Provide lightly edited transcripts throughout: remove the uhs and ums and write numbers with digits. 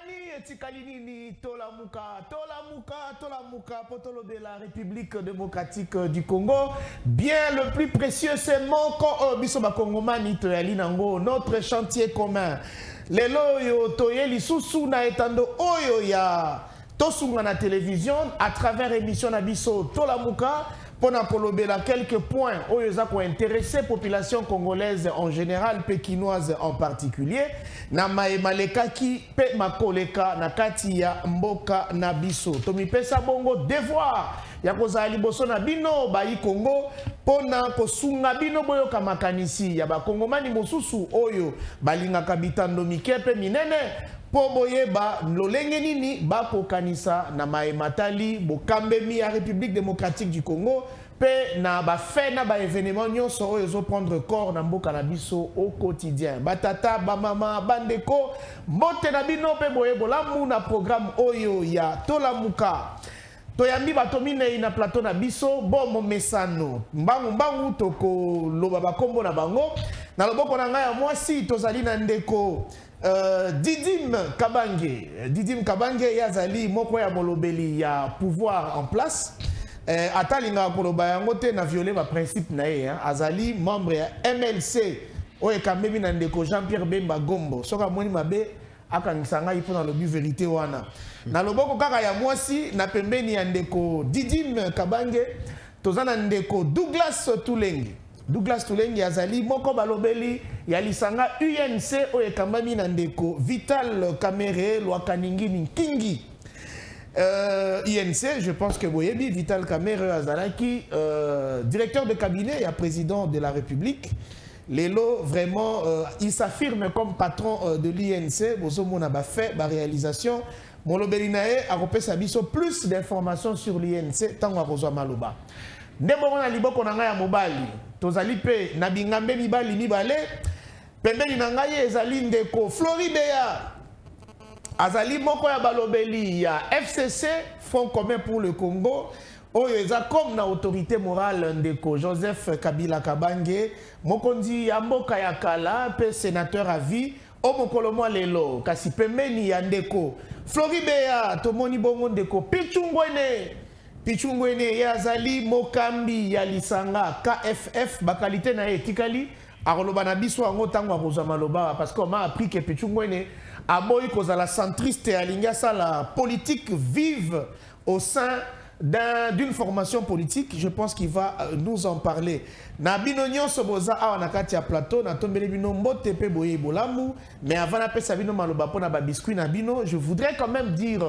Nani etikalinini tolamuka potolo de la République démocratique du Congo. Bien le plus précieux c'est Moko bisoba Kongomani toyali nango notre chantier commun. Lelo yo toyeli susu na etando oyo ya tosunga na télévision à travers émission na biso tolamuka. Pour kolobela quelques points où ils ont intéressé population congolaise en général, pékinoise en particulier. Na maleka ki pe makoleka na kati ya mboka na biso. Tomi pesa bongo devoir ya kozali boso na bino ba Congo pona kosunga bino boyo kamakanisi ya ba kongomani mosusu oyo balinga kabitando mikepe minene. Po boyeba lolenge nini bako kanisa na maematali bokambemi ya République démocratique du Congo pe na ba fait na ba événement nyonso oyo zo prendre corps na mboka na biso au quotidien batata ba mama bandeko mbote na bino pe boyebola mu na programme oyo ya tolamuka toyambi batomine na plateau na biso bomo mesano mbangu toko loba bakombo na bango na loboko na ngai ya mwasi tozali na ndeko Didim Kabange yazali moko ya molobeli ya pouvoir en place atalinga koloba yango te na violer ba principe na ye azali membre ya MLC oyo kamemi na ndeko Jean-Pierre Bemba Gombo soka moni mabe akangisanga ipo na lobi vérité wana na loboko kaka ya mwasi na pembeni ya ndeko Didim Kabange tozana ndeko Douglas Tulenge azali moko balobeli ya lisanga UNC oyo ekambami na ndeko Vital Kamerhe Lwakaningini Kingi. UNC, je pense que boyebi Vital Kamerhe azalaki directeur de cabinet et président de la République. Lelo vraiment il s'affirme comme patron de l'UNC, bozomona ba fait ba réalisation. Molobeli nae akopesa biso plus d'informations sur l'UNC tango akozwa maloba. Ndemo na liboko na ngai ya mobali tozali pe na bingambe mibale pembeni na ngai ezali ndeko Floribea azali moko ya balobeli ya FCC Front commun pour le Congo oyo eza comme na autorité morale ndeko Joseph Kabila Kabange mokonzi ya mboka ya kala pe sénateur à vie o mokolo mwa lelo kasi pembeni ya ndeko Floribea tomoni bongo ndeko Pichungwene yazali mokambi ya lisanga KFF bakalite na etikali akoloba na biso ango tango akozwa maloba parce qu'on m'a appris que Pichungwene aboyi kozala centriste alinga la politique vive au sein d'une formation politique. Je pense qu'il va nous en parler. Na bino nyonso boza awa na kati ya plateau na tombeli bino mbote pe boye bolamu mais avant na pesa bino maloba pona ba biscuit na bino je voudrais quand même dire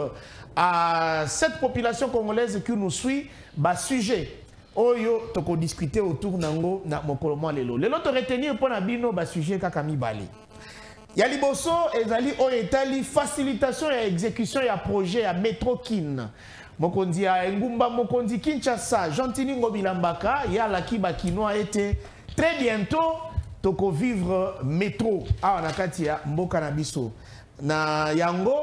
à cette population congolaise qui nous suit ba sujet oyo toko discuter autour nango na mokolo mwa lelo to retenir pona bino ba sujet kaka mibale ya liboso ezali oyo etali facilitation ya exécution ya projet ya métro kin mokonzi ya ngumba mokonzi Kinshasa Gentini Ngobilambaka ya laki bakinoa était très bientôt toko vivre métro a na kati ya mboka na biso na yango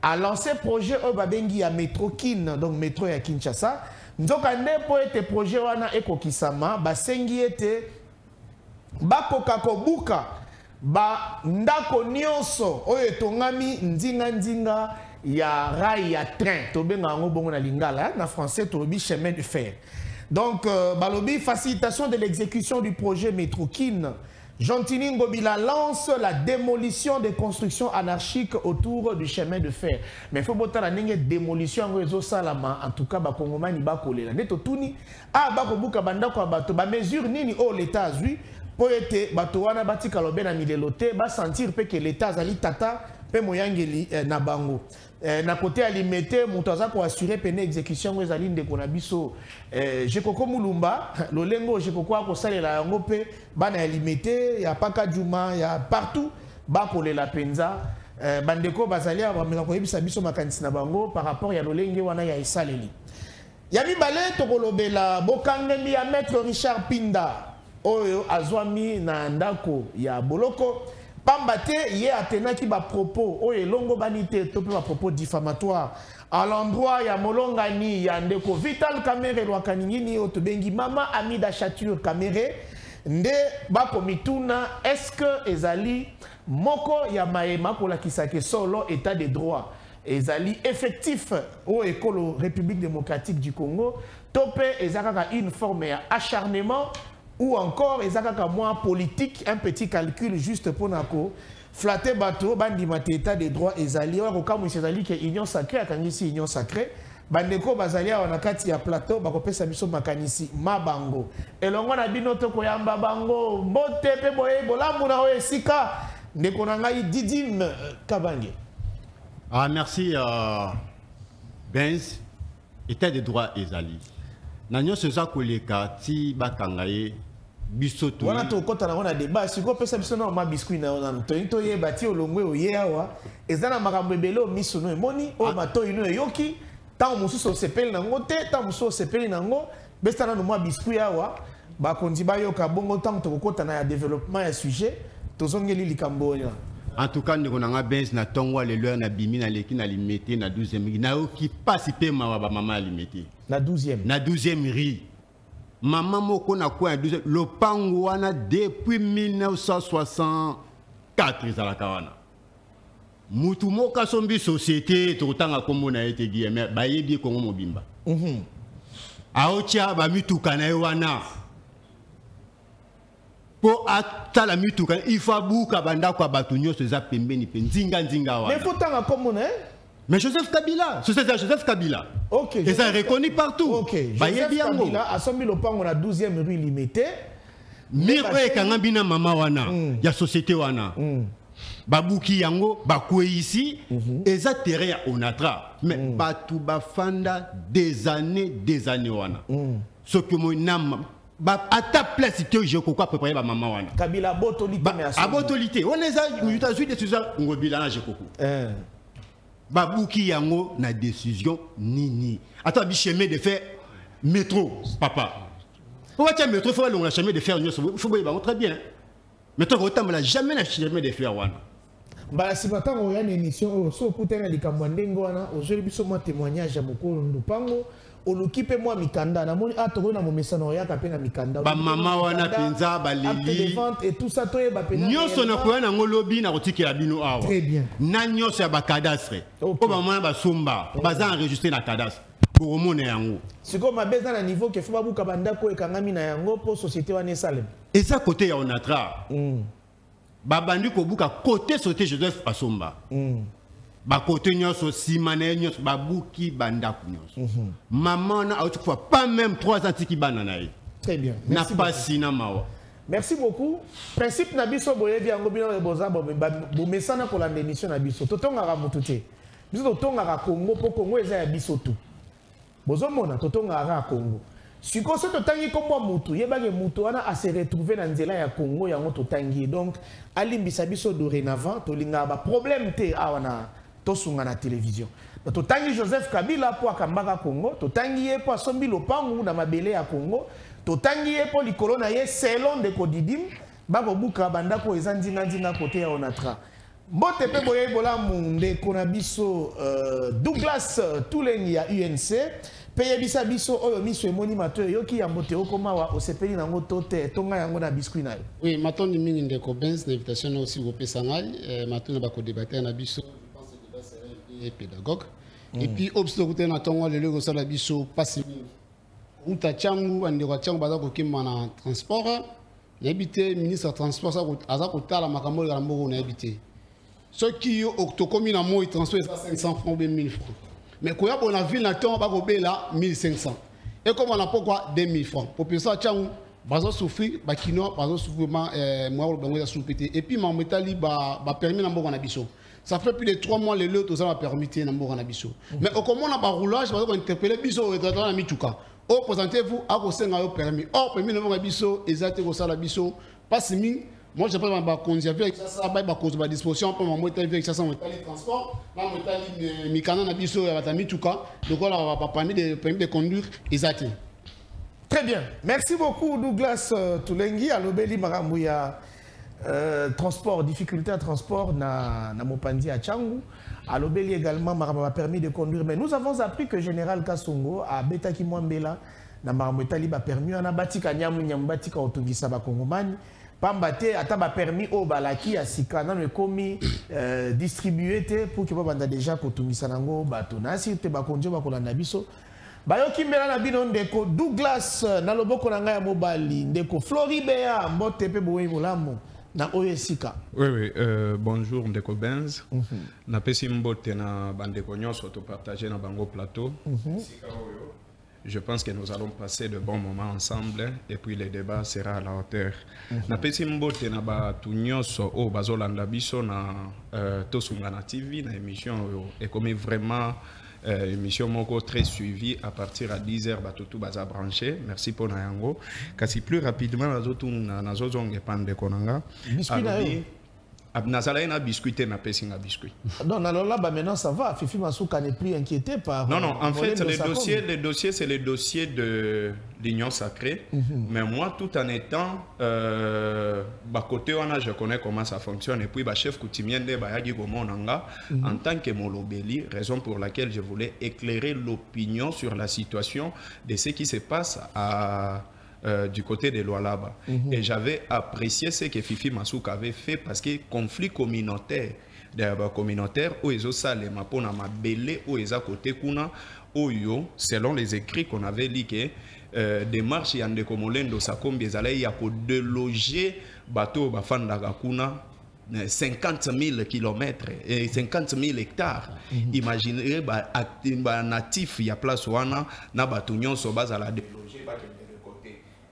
a lancé projet obabengi ya métro kin donc métro ya Kinshasa nzoka ndepo ete projet wana ekokisama basengi ete bakoka kobuka ba ndako nyonso oyo etongami ndinga ya rail ya train tobenga yango bongo na lingala na français tolobi chemin de fer donc balobi facilitation de l'exécution du projet métro kin Gentini Ngobila lance la démolition des constructions anarchiques autour du chemin de fer mais faut botter la démolition ngo ezo salama en tout cas ba kongomani ba kolela neto tuni ba kobuka bandako bato ba mesure nini au l'état azui po ete bato wana batika lobe na milelote ba sentir pe que l'état azali tata pe moyangeli na bango na côté alimete muto aza ko assurer pene exécution ezali ndeko na biso Jekoko Mulumba lolengo Jekoko ko salela yango pe bana alimete ya paka juma ya partout ba kolela penza bandeko bazali abameka ko yebisa biso makanisi na bango par rapport ya lolenge wana ya esaleli ya mibale tokolobela bokangemi ya maître Richard Pinda oyo azwami na ndako ya boloko pambate ye atenaki ba propos oyo elongo banite to pe ba propos diffamatoire à l'endroit ya molongani ya ndeko Vital Kamerhe Lwakaningini otobengi mama Amida Chature Kamerhe nde bakomituna est-ce que ezali moko ya maema kolakisa ke solo état de droit ezali effectif au école République démocratique du Congo, topé ezakaka une forme d'acharnement ou encore ezakaka moins politique, un petit calcul juste pour nako flatter bateau bandi mateta des droits ezali wa kokamu ezali que union sacrée akangisi union sacrée bandeko bazalia wana kati ya plateau bakopesa biso makanisi mabango elongo na bino to koyamba bango mbote pe boye bolamu na esika ndeko na ngai Didim Kabange. Ah merci Benz état de droit ezali nanyo seza koleka ti bakangaye biso to wana to kota na wana débat siko pesa biso na ma biscuit na ona to ye bati olongwe oye awa ezana makambo ebele o miso no emoni o mato ino yoki tant mususu sepeli nango te tant mususu sepeli nango besta na no ma biscuit awa ba konzi ba yoka bongo tant to kota na ya développement ya sujet to zongeli likambo ya. En tout cas, nous avons Benz na tongwa le leur na bimi na leki na limité na 12e na oki participer ma maman limité na 12e ri maman moko na quoi 12e le pango wana depuis 1964 za kawana mutu moka sombi société to tanga kombo na ete gi mais ba yebi Kongo mobimba aocha ba mituka na wana pour atala mituka il faut buka banda kwa batu nyoso za pembeni pe nzinga wana mais faut tanga comme on mais Joseph Kabila Joseph Kabila OK et ça reconnu partout OK Joseph Kabila a sombi le pango na 12e rue limité mire kanga bina mama wana ya société wana babuki yango bakwe ici eza terrain ya Onatra mais batu bafanda des années wana ce que mon nam à ta place tu je quoi préparer ba maman wana Kabila botolité mais à botolité on les a États-Unis décision ngobila na je koko babuki yango na décision nini attends bi chemin de faire métro papa pour être métro faut le chemin de faire faut ba très bien métro autant la jamais na chemin de faire wana ba si batanga o yana émission so kutena likambo ndengo wana ozeli biso mo témoignage ya mokolo ndupango olukipe mwa mikanda na moni atoko na momesano ya kapena mikanda ba mama wana penza balili et tout ça toye ba pena nyoso na koya na ngolobi na kotikela bino awa très bien na nyoso ya ba cadastre o ba mama ba somba baza enregistrer na cadastre pour omona yango siko mabeza na niveau ke fuba buka bandako ekangami na yango po société wana salem et ça côté ya Onatra babandi ko buka côté société Joseph Asomba ba côté nyoso simane nyoso babuki bandako nyoso maman na autre fois pas même 3 ans qui banana. Très bien, merci na pas sina mawa. Merci beaucoup. Principe na biso boye bi yango bino boza bo mesana ko la émission na biso totonga ka mututé biso totonga ka Congo po Congo eza ya biso tout bozo mona totonga ka Congo siko so totangi kombo mutu yebage mutu wana a se retrouver na nzela ya Congo yango totangi donc alimbisa biso dorénavant tolinga ba problème te awana tosunga na télévision. Totangi Joseph Kabila po akambaka Congo, totangi ye po asombi lopangu na mabele ya Congo, totangi ye po likolo na ye selon de Kodidim, bako buka bandako ezandinga côté ya Onatra. Mbote pe boye bola munde kona biso Douglas Toulengi ya UNC, peye bisa biso oyo miso emoni mato yoki ya mbote okomawa osepeli nango tote tonga yango na biscuit na yo. Oui, matoni mingi ndeko Benz l'invitation aussi au pesangai, matoni bako débattre na biso pédagogue et puis obstacle na tongo le lego sala biso passe uta changu ande kwa changu baza ko kima na transport na habité ministre transport ça aza ko tala makambo ya mboko na habité ce qui octocomi na moi transport 500 francs ou 1000 francs mais ko ya bona ville na tongo ba ko bela 1500 et comme on a pourquoi 2000 francs pour ça changu bazo souffrir ba kino bazo souffrir moi bango ya souffrir et puis ma metali ba permis na mboko na biso. Ça fait plus de 3 mois les lots, tout ça m'a permis de n'avoir un biseau. Mais au comment on a roulage, on va interpeller biseau et dans la mituka. Oh, présentez-vous à vos 5 ans permis. Oh, permis de n'avoir un biseau, exactement ça la biseau. Pas si mine. Moi, je prends ma conserver avec ça, bah, cause ma disposition pour mon moteur avec ça, on va aller transport. Là, on va aller mikana na biseau à la mituka. Donc là, on va permis de conduire exactement. Très bien. Merci beaucoup Douglas Toulengi à l'Obeli Maramouya. Transport, difficulté à transport na Mopandi à Tchangou. À l'Obeli également, m'a permis de conduire. Mais nous avons appris que Général Kassongo à Betaki Mwambela, na Maramouetali a permis, on a bâti Kanyam, Nyambati Kaotongisa Bakongomani, Pambate, ataba permis au balaki à sika, non mais commis distribué pour que banda déjà kotumisa nango batona si te bakonjo bakolanda biso. Bayoki mbela na bino ndeko Douglas na loboko na ngai ya mobali ndeko Floribert mbote pe boye molamu na oyo sika. Oui, bonjour ndeko Benz. Na pesi mbote na bandeko nyonso to partager na bango plateau. Sika oyo. Je pense que nous allons passer de bons moments ensemble et puis le débat sera à la hauteur. Na pesi mbote na batu nyonso o bazolanda biso na Tosungana TV na émission et comme vraiment émission moko très suivie à partir à 10h batutu baza branché. Merci pour na yango. Kasi plus rapidement na zozonge pande konanga. Nazala na biscuit na pesi na biscuit. Non, là maintenant ça va. Fifi Masuka n'est plus inquiété par. Non, en fait, le dossier, c'est le dossier de l'Union sacrée. Mais moi, tout en étant, côté je connais comment ça fonctionne. Et puis, chef coutumier de Bayagi Gomonanga, en tant que Molobeli, raison pour laquelle je voulais éclairer l'opinion sur la situation de ce qui se passe du côté de Lualaba. Et j'avais apprécié ce que Fifi Masuka avait fait parce que conflit communautaire, où ils ont salé ma pona ma belé où ils ont côté kuna oyo selon les écrits qu'on avait lu que des marches yande komolendo sakombi ezalai ya ko déloger bateau bafanda kuna 50 000 kilomètres et 50 000 hectares. Imaginez ba natif ya place wana na bato nyonso bazala déloger ba.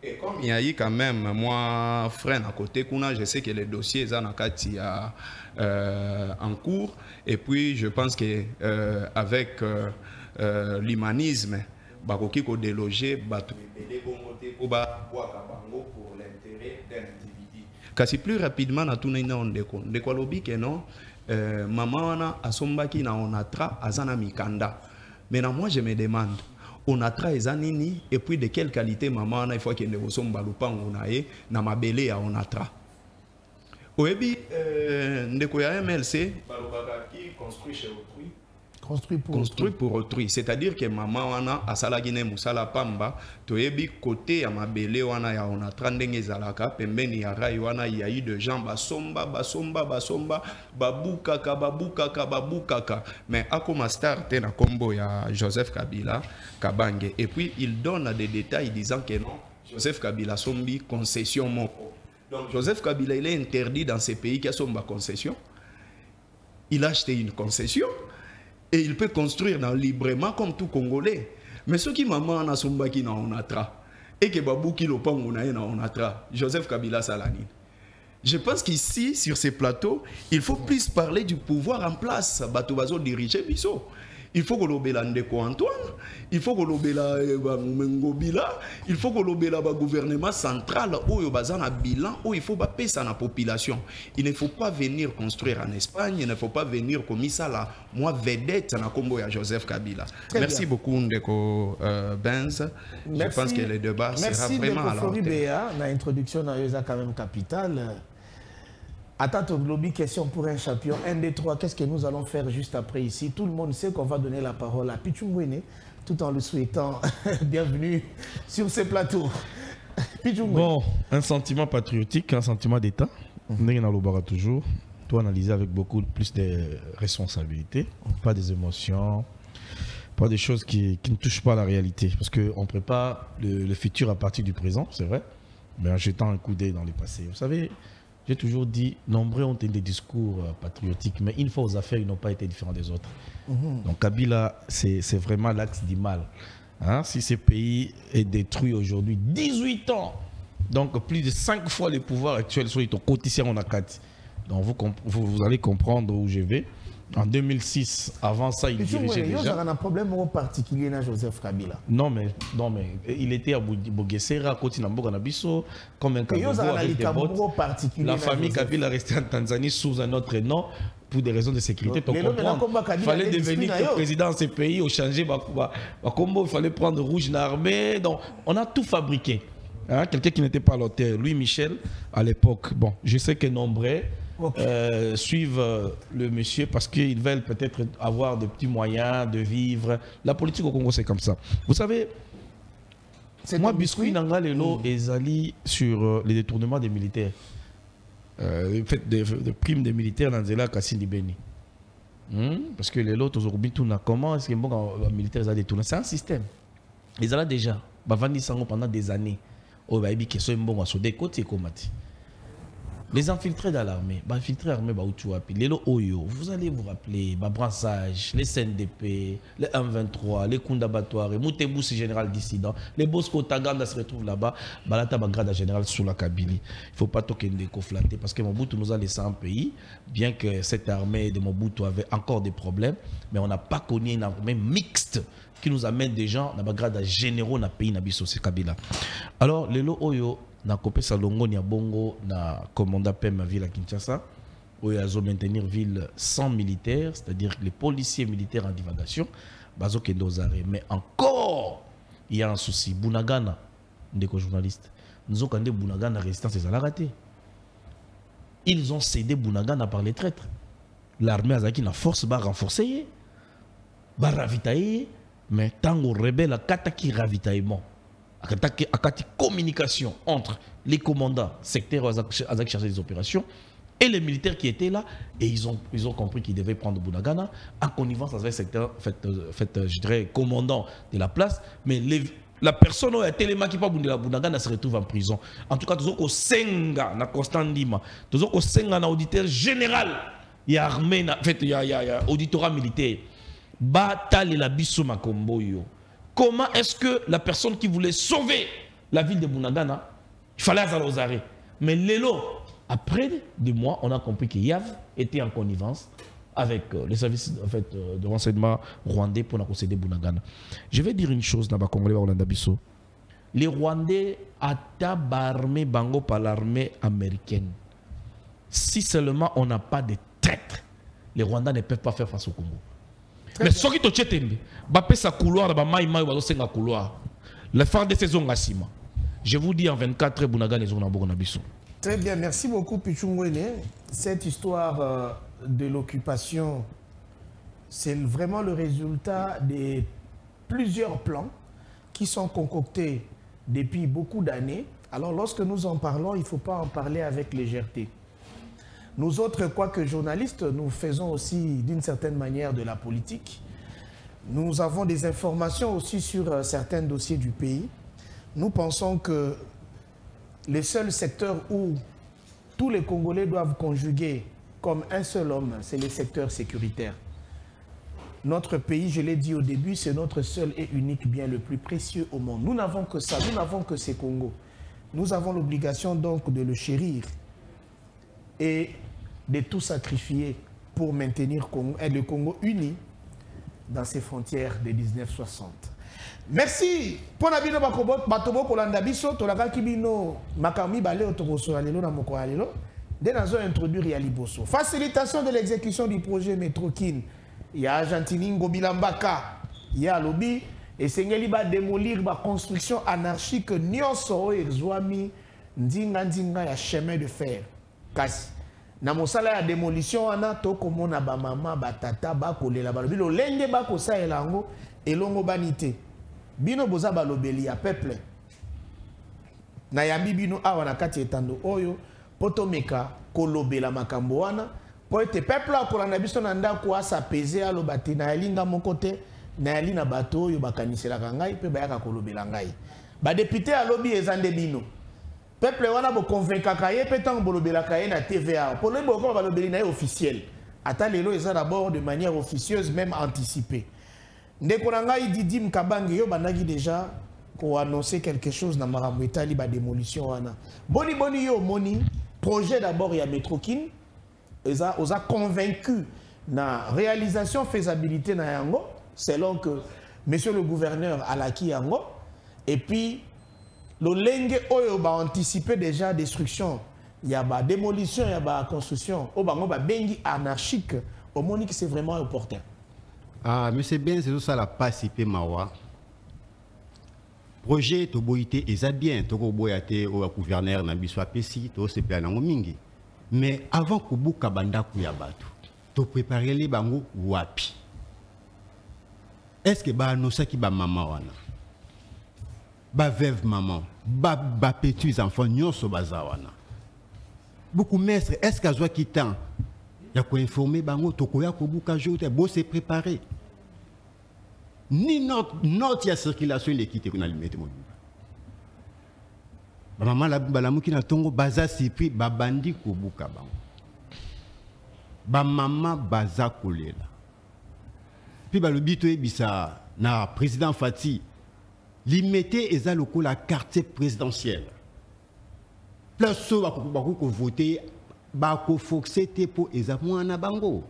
Et comme il y a eu quand même, moi, frère à côté, je sais que les dossiers sont en cours. Et puis, je pense que avec l'humanisme, il faut déloger pour l'intérêt d'un individu. Car plus rapidement, on a lobby que non, maman a sombaki na onatra azana mikanda. Maintenant, moi, je me demande. On a traité nini et puis de quelle qualité maman il faut qu'il ne vous balupa on a na mabele ya on a tra. Oebi ndeko ya MLC balobaka qui construit chez autrui. Construit pour autrui. C'est-à-dire que maman wana asalagine musala pamba toyebi côté ya mabele wana ya on a trandenge zalaka pembeni ya rai wana il y a eu de gens basomba babukaka mais akoma star te na kombo ya Joseph Kabila Kabange et puis il donne des détails disant que non Joseph Kabila sombi concession moko. Donc Joseph Kabila il est interdit dans ces pays qui a somba concession. Il a acheté une concession. Et il peut construire librement comme tout Congolais. Mais ceux qui maman na sombaki na onatra et que babouki lo pango na onatra, Joseph Kabila Salani. Je pense qu'ici, sur ces plateaux, il faut plus parler du pouvoir en place. Batubazo diriger biso. Il faut que l'obéla Ndeko Antoine, il faut que l'obéla Mengobila, il faut que l'obéla gouvernement central où il y a un bilan, où il faut payer ça à la population. Il ne faut pas venir construire en Espagne, il ne faut pas venir comme ça là. Moi, vedette na combo ya Joseph Kabila. Merci beaucoup Ndeko Benz. Je pense que le débat sera vraiment à la hauteur. Merci l'introduction est quand même capitale. Attends, lobby, question pour un champion. 1, 2, 3, qu'est-ce que nous allons faire juste après ici? Tout le monde sait qu'on va donner la parole à Pichungwene, tout en le souhaitant bienvenue sur ce plateau. Bon, un sentiment patriotique, un sentiment d'État. On toujours. Tout analyser avec beaucoup plus de responsabilités, pas des émotions, pas des choses qui ne touchent pas la réalité. Parce qu'on prépare le futur à partir du présent, c'est vrai, mais en jetant un coup d'œil dans le passé. Vous savez, j'ai toujours dit, nombreux ont des discours patriotiques, mais une fois aux affaires, ils n'ont pas été différents des autres. Donc Kabila, c'est vraiment l'axe du mal. Hein? Si ce pays est détruit aujourd'hui, 18 ans, donc plus de 5 fois le pouvoir actuel sur les quotidiens en Akati. Donc vous allez comprendre où je vais. En 2006, avant ça, il dirigeait déjà. Il y a un problème particulier dans Joseph Kabila. Non, mais il était à Bogesera, Kotinambo, Ganabiso, comme un Kabobo avec des votes. La famille Kabila restait en Tanzanie sous un autre nom pour des raisons de sécurité. Il fallait devenir président de ce pays, au changer, il fallait prendre rouge dans l'armée. Donc, on a tout fabriqué. Hein? Quelqu'un qui n'était pas à l'auteur, Louis Michel, à l'époque. Bon, je sais que nombreux suivent le monsieur parce qu'ils veulent peut-être avoir de petits moyens de vivre. La politique au Congo, c'est comme ça. Vous savez, moi, Biscuit Nanga Lelo et Zali sur les détournements des militaires. le fait de primes des militaires dans Zela Kassindi Beni. Parce que les autres aujourd'hui tout comment est-ce que bon militaires a détourné, c'est un système. Ils ont déjà bavandi sango pendant des années. Oh bah ibi question bon sur des côtés comme les infiltrés dans l'armée, infiltrés armée bah utuapi, les oyo, vous allez vous rappeler, bah brassage, les CNDP, les M23, les Kundabattoirs, Moutebu c'est général dissident, les Bosco Taganda se retrouvent là-bas, bah là t'as grade général sous la Kabylie. Il faut pas toquer de conflater parce que Mobutu nous a laissé un pays, bien que cette armée de Mobutu avait encore des problèmes, mais on n'a pas connu une armée mixte qui nous amène des gens dans grade généraux dans le pays Nabiso c'est Kabila. Alors les oyo na kopé salongo ni bongo na commanda PM ma ville à Kinshasa où ils ont maintenir ville sans militaires, c'est-à-dire les policiers militaires en divagation bazo kendo zare. Mais encore il y a un souci Bunagana ndeko journaliste nous avons Bunagana résistance des raté. Ils ont cédé Bunagana par les traîtres. L'armée azaki na force ba renforcer ba ravitailler mais tango rebelle kataki ravitaillement akati communication entre les commandants sectaires Azak chargés des opérations et les militaires qui étaient là, et ils ont compris qu'ils devaient prendre Bunagana en connivence avec le secteur je dirais commandant de la place, mais la personne qui a tellement qui pas Bunagana se retrouve en prison. En tout cas tous au senga na Constant Ndima, tous au senga na auditeur général, il y a armée il y a auditorat militaire batale la biso makombo yo. Comment est-ce que la personne qui voulait sauver la ville de Bunagana, il fallait aller aux arrêts. Mais Lelo, après 2 mois, on a compris que Yav était en connivence avec les services de renseignement rwandais pour concéder Bunagana. Je vais dire une chose dans le Congolais Rolanda Bisso. Les Rwandais ont armé Bango par l'armée américaine. Si seulement on n'a pas de traîtres, les Rwandais ne peuvent pas faire face au Congo. Mais ce qui est tchétembe, bapé sa couloir, couloir. La fin de saison Gassima. Je vous dis en 24 heures, Bunagana les ont biso. Très bien, merci beaucoup Pichungwene. Cette histoire de l'occupation, c'est vraiment le résultat de plusieurs plans qui sont concoctés depuis beaucoup d'années. Alors lorsque nous en parlons, il ne faut pas en parler avec légèreté. Nous autres, quoique journalistes, nous faisons aussi d'une certaine manière de la politique. Nous avons des informations aussi sur certains dossiers du pays. Nous pensons que les seuls secteurs où tous les Congolais doivent conjuguer comme un seul homme, c'est les secteurs sécuritaires. Notre pays, je l'ai dit au début, c'est notre seul et unique bien le plus précieux au monde. Nous n'avons que ça, nous n'avons que ces Congos. Nous avons l'obligation donc de le chérir et de tout sacrifier pour maintenir le Congo uni dans ses frontières de 1960. Merci. Pour Nabino Bakobot, Batobo Kolanda Biso, Tolaka Kibino, Makami Bale, Otoboso, Alelo, Namoko Alelo, Denazo introduire Yaliboso. Facilitation de l'exécution du projet Métrokin. Il y a Argentiningo Bilambaka, il y a Lobby, et Sengeli va démolir la construction anarchique Nyonso et Zouami, Ndinga Ndinga, ya chemin de fer. Kasi. Na mosala ya démolition wana to komona ba mama ba tata ba kolela ba bilo lenge ba ko sa elango elongo banité bino boza ba lobeli ya peuple na yambi bino awa na kati etando oyo potomeka kolobela makambo wana po ete peuple akolanda biso na ndako asa peze alobate na yalinga mokote na yalina bato oyo bakaniselaka ngai pe bayaka kolobela ngai ba député alobi ezande bino peuple wana bo convaincre kaye petant bolobela kaye na TVA pour le boko balobeli na officiel ata lelo eza d'abord de manière officieuse même anticipée ndeko na ngai Didi Mkabange yo bandaki déjà ko annoncer quelque chose na marambo etali ba démolition wana boni yo moni projet d'abord ya Métrokin eza oza convaincu na réalisation faisabilité na yango selon que monsieur le gouverneur alaki yango et puis le lenge oyo ba anticiper déjà destruction, il y a ba démolition, il y a ba construction, au bango ba bengi anarchique, au monique c'est vraiment opportun. Ah, mais c'est bien, c'est tout ça la participé mawa. Projet to boité et ça bien, to boyate au gouverneur na biso apesi, to se plan ngo mingi. Mais avant ko buka banda ku ya batu, to préparer les bango wapi. Est-ce que ba no saki ba mama wana? Ba veuve maman, ba petits enfants nyonso bazawana. beaucoup maître est-ce qu'azwa kitan ya ko informer bango tokoya ko buka jote bo se préparer ni notre ya circulation de quitter na limite mo ba mama la balamuki na tongo baza sipri babandi ko buka bango ba mama baza kolela puis ba lobito ebisa na président Fati limite eza lokola quartier présidentiel place so ba ko voter ba ko foxete po eza mwana bango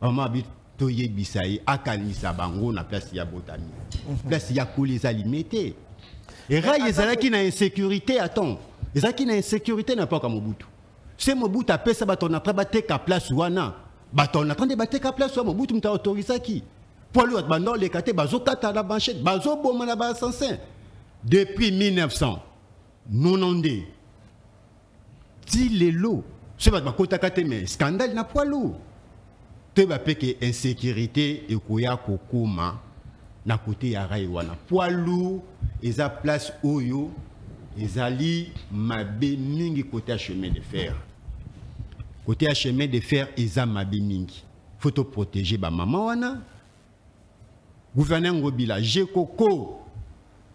mama bito yebisa yi akalisa bango na place ya botami place ya koleza limite et raye ezalaki na insécurité attends ezalaki na insécurité na pas comme Mobutu c'est Mobutu apesa bato na bateka place wana bato na tande bateka place wana Mobutu mta autorisa ki pour lui bandon les kate bazo kata la banchette bazo boma na ba sansin depuis 1990 ti lelo c'est pas kota kate mais scandale na poilu te ba peke insécurité et koya kokoma na côté ya rayi wana poilu eza place oyo ezali mabe mingi côté à chemin de fer côté à chemin de fer eza mabe mingi faut te protéger ba maman wana gouverneur Ngobila Jekoko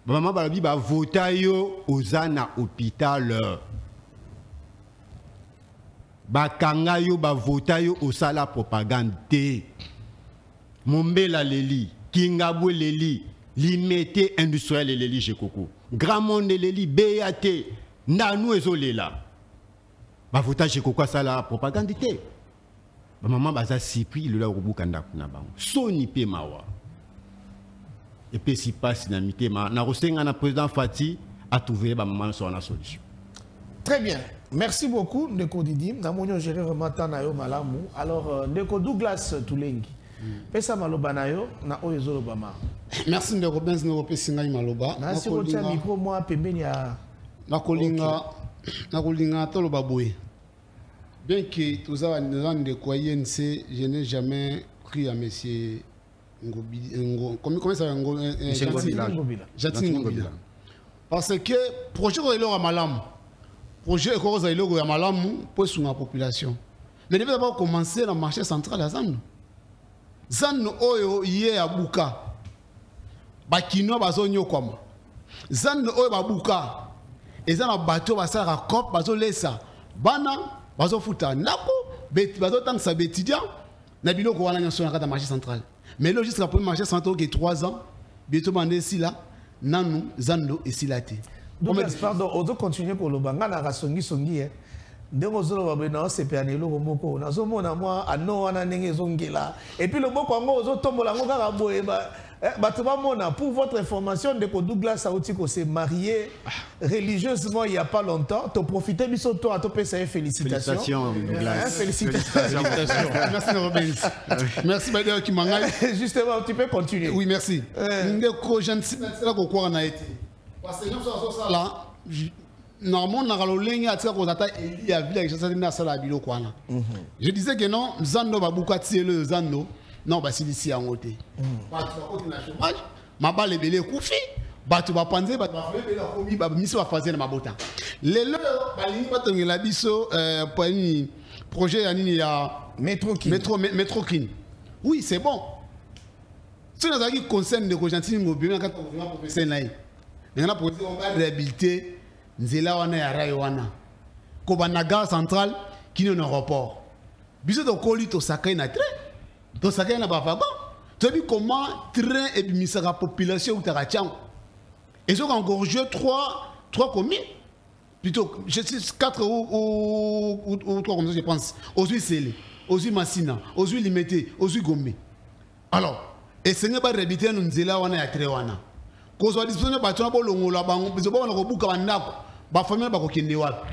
ba maman balobi ba vota yo ozana hôpital bakanga yo ba vota yo osala propagande te Mombela leli Kingabwe leli limité industriel leli Jekoko Grand Monde leli BAT ndanu ezolela ba vota Jekoko sala propagande te ba maman baza sipri le la rubuka ndaku na bango soni pe mawa et puis si passe na mitema na rosenga na président Fati a trouvé ba maman sur la solution. Très bien. Merci beaucoup, Ndeko Didi. Nous avons géré vraiment Tanayo Malamu. Alors, Ndeko Douglas Toulengi. Pesa Maloba Nayo, na Oyezo Obama. Merci Ndeko Benz Ndeko Singai Maloba. Merci beaucoup, micro moi pembeni ya Nakolinga Toloba Boy. Bien que tous les gens de KNC, je n'ai jamais cru à monsieur comment ça Ngobila. Parce que projet ko ilo Malam. Projet ko za ilo ya Malam pour la population. Mais il devait d'abord commencer le marché central à Zan. Zan oyo yé à Buka. Bakino bazonyo kwama. Zan oyo babuka. Ezana bateau basara cop bazo lesa. Bana bazo futa nako bazo tang sa bétidia na biloko wana nyoso na kata marché central. Mais là jusqu'à le marché central qui 3 ans bientôt bandé ici là nanu zando ici là té. Donc pardon, on doit continuer pour le banga na rasongi songi hein. Ndeko zolo babena sepane loko moko na zomona moi ano wana ndenge zongela et puis le boko ngo zo tombola ngo kaka boye ba mona pour votre information Ndeko Douglas Aotiko s'est marié religieusement il y a pas longtemps. Tu profiter biso to a topé ça félicitations. Félicitations Douglas. Félicitations. Merci Robins. Merci Bader qui m'a justement tu peux continuer. Oui merci. Ndeko gentil là ko kwa na été. Parce que nous ça là normalement na kalolenge atika ko zata eli ya village ça na sala bilo kwana. Je disais que non zando babuka tiele zando non bah c'est ici en côté. Batu ba côté na chômage, maba lebele kufi, batu ba panze batu ba lebele komi ba miso ba fazer na mabota. Lelo ba lingi batongela biso pani projet ya nini ya métro Kin. Oui, c'est bon. Si nous avons concerne de Rogentin Ngobila quand on va professeur là. Mais on a posé on va réhabiliter nzela wana ya rayo wana. Ko bana gare centrale qui est un aéroport. Biso to koli to sakai na train. Donc ça gagne pas wagon. Tu as vu comment train et la population ou Tarachang. Et ils ont encore joué 3 communes. Plutôt 4 ou 3 comme ça je pense. Aujourd'hui Sélé, aujourd'hui Massina, aujourd'hui Limité, aujourd'hui Gombe. Alors, et ce n'est pas réhabiter nous nzela wana ya trewana. Ko so disposition ba tona bolongo la bango biso ba na ko buka bandako. Ba famille ba ko kende wapi.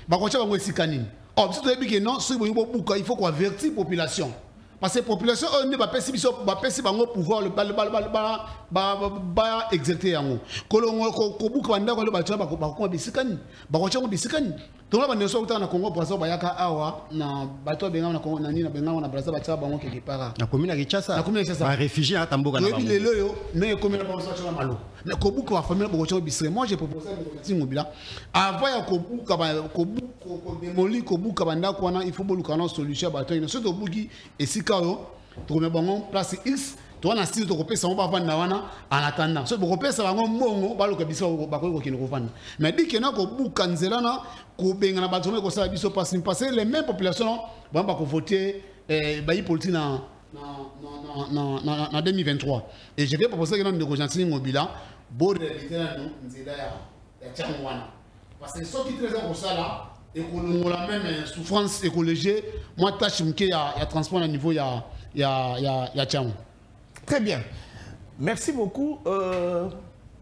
Ba ko cha bango esikani. Oh, biso to que non, si vous buka il faut qu'on avertir la population. Parce que la population ne va pas si bango pouvoir le exercer yango. Kolongo ko buka banda ko le ba tona ba ko bisikani. Ba ko chango bisikani. Tout le monde est na Congo Brazzaville bayaka awa na bato benga na Congo na ni na benga na Brazzaville batia bango quelque part. Na commune ya Kinshasa. Na commune ya Kinshasa. Ba réfugiés à Tamboka na. Oui, le yo mais commune na Brazzaville sur malo. Mais kobuka wa famille boko bisre. Moi j'ai proposé à Tim Mobila avant ya kobuka ko démoli kobuka banda ko na il faut boluka na solution bato ina so to buki esika yo to me bango place X. Toi, on a six de repérer, on va vendre en attendant. Ce repérer, ça va en bon, on va le cabiser au bateau qui nous revend. Mais dit qu'il y a un bout canzelana, qu'on baigne dans la bâtiment, qu'on s'est habillé au passé, les mêmes populations vont pas voter, bailli politique en 2023. Et je vais proposer que nous négocions mobile, bon réalité là, nous, nzela ya tchangwana. Parce que ceux qui très pour ça là, et qu'on a la même souffrance écologique, moi tâche m'ki ya transport à niveau ya tchangwana. Très bien. Merci beaucoup.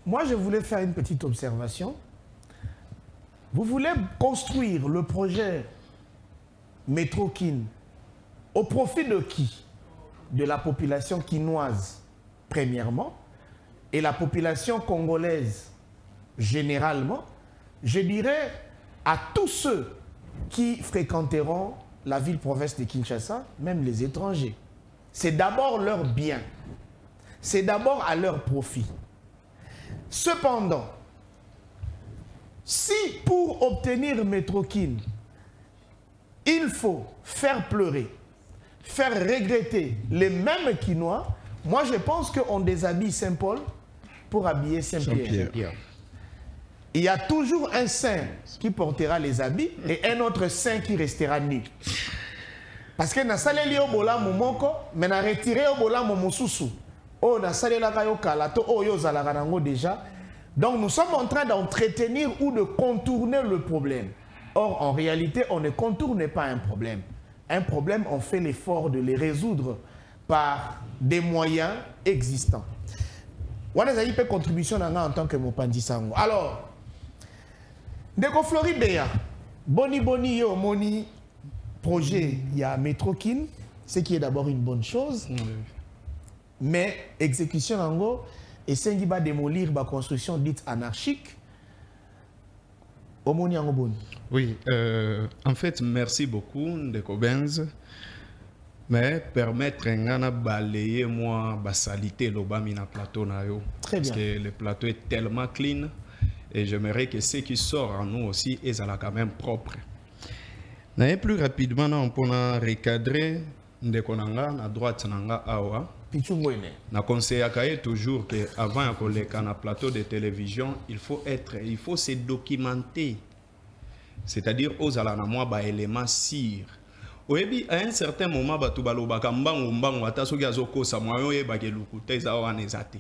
Moi, je voulais faire une petite observation. Vous voulez construire le projet Métro-Kin au profit de qui? De la population quinoise, premièrement, et la population congolaise, généralement. Je dirais à tous ceux qui fréquenteront la ville-province de Kinshasa, même les étrangers. C'est d'abord leur bien. C'est d'abord à leur profit. Cependant, si pour obtenir Métro-Kin, il faut faire pleurer, faire regretter les mêmes Quinois, moi je pense qu'on déshabille Saint-Paul pour habiller Saint-Pierre. Il y a toujours un saint qui portera les habits et un autre saint qui restera nu. Parce que na saleli obola momoko, mais na retiré obola momosusu. Oh na salela kayo kalato, oh yo zalaka nango déjà. Donc nous sommes en train d'entretenir ou de contourner le problème. Or en réalité, on ne contourne pas un problème. Un problème, on fait l'effort de les résoudre par des moyens existants. Wana za yipe contribution nanga en tant que mopandi sango. Alors, Ndeko Floribéa, boni yo moni projet, il y a Métro-Kin, ce qui est d'abord une bonne chose. Mais exécution en gros, et c'est va démolir la construction dite anarchique. Oui, en fait, merci beaucoup, Ndeko Benz. Mais permettre de balayer moi la salité le plateau. Très bien. Parce que le plateau est tellement clean. Et j'aimerais que ce qui sort en nous aussi est quand même propre. Plus rapidement, on peut recadrer à droite awa. Na conseille toujours que avant de plateau de télévision, il faut se documenter. C'est-à-dire aux alanamwa ba éléments sir. Oyebi à un certain moment batu balobaka mbango atasoki azokosa moyo ye bakelukuta ezawa nezate.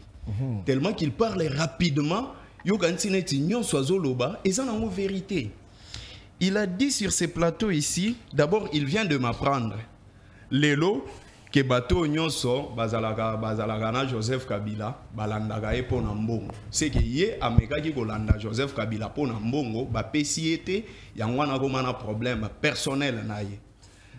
Tellement qu'il parle rapidement, yo kantineti nyonso azoloba ezana vérité. Il a dit sur ces plateaux ici, d'abord il vient de m'apprendre. Lelo que bateau nyonso bazalaka na Joseph Kabila balandaka e pona mbongo. C'est que ye ameka ki kolanda Joseph Kabila pona mbongo ba pesiete yango na komana problème personnel na ye.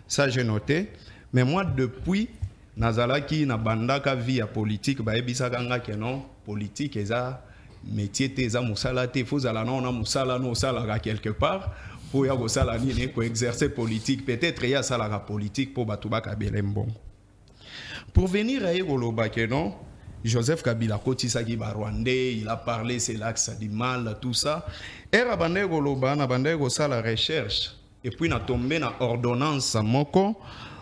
Ça j'ai noté, mais moi depuis nazalaki na bandaka vie politique ba ebisaka nga ke non politique eza métier te eza musala te faut zala na musala no sala quelque part. Pour exercer politique, peut-être il y a ça la politique pour Batouba Kabila Mbongo. Pour venir à Egoloba non, Joseph Kabila Kotisaki Rwandais, il a parlé c'est l'axe du mal, tout ça. Et Rabande Egoloba na bande ça la recherche et puis na tombé na ordonnance moko,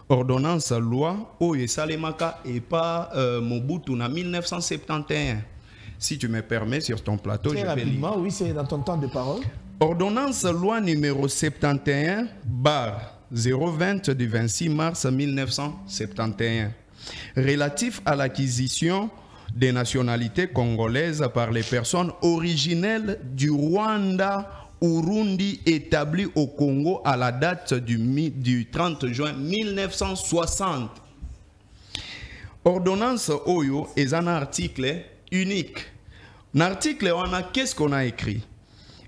ordonnance loi o Salemaka et pas Mobutu na 1971. Si tu me permets sur ton plateau, très je vais rapidement, lire. Oui, c'est dans ton temps de parole. Ordonnance loi numéro 71/020 du 26 mars 1971 relatif à l'acquisition des nationalités congolaises par les personnes originelles du Rwanda, Urundi établies au Congo à la date du 30 juin 1960. Ordonnance Oyo est un article unique. L'article, qu'est-ce qu'on a écrit?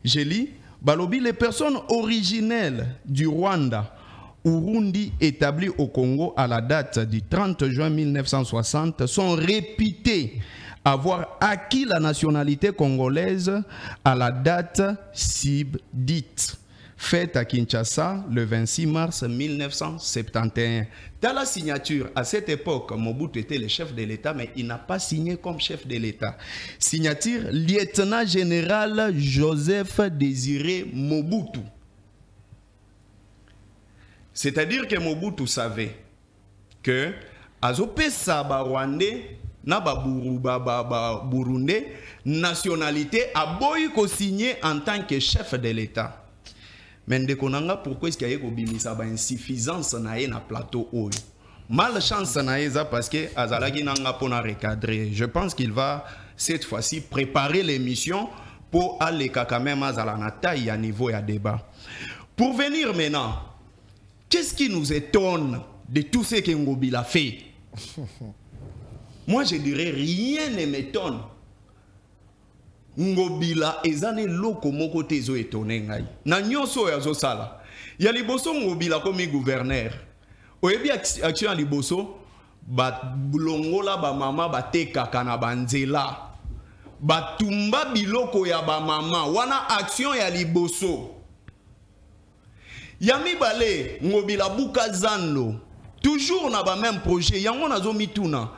Je lis. Balobi, les personnes originelles du Rwanda, Urundi établies au Congo à la date du 30 juin 1960 sont réputées avoir acquis la nationalité congolaise à la date dite. faite à Kinshasa le 26 mars 1971. Dans la signature, à cette époque, Mobutu était le chef de l'État, mais il n'a pas signé comme chef de l'État. Signature, lieutenant général Joseph Désiré Mobutu. C'est-à-dire que Mobutu savait que Azopesa ba Rwandais na ba Burundais nationalité a boy ko signé en tant que chef de l'État. Mais ndekonanga pourquoi est-ce qu'il y a une insuffisance na plateau oyo? Malchance na eza parce que azalaki nanga pona recadrer. Je pense qu'il va cette fois-ci préparer l'émission pour aller quand même à la taille à niveau à débat. Pour venir maintenant, qu'est-ce qui nous étonne de tout ce que Ngobila fait? Moi, je dirais rien ne m'étonne. Ngobila ezane loko moko tezo étonné ngai. Na nyonso ya zo sala. Ya liboso Ngobila comme gouverneur. Oyebi action liboso ba bulongola ba mama ba teka kana banzela. Ba tumba biloko ya ba mama wana action ya liboso. Yami bale Ngobila buka zando. Toujours na ba même projet yango nazo mituna.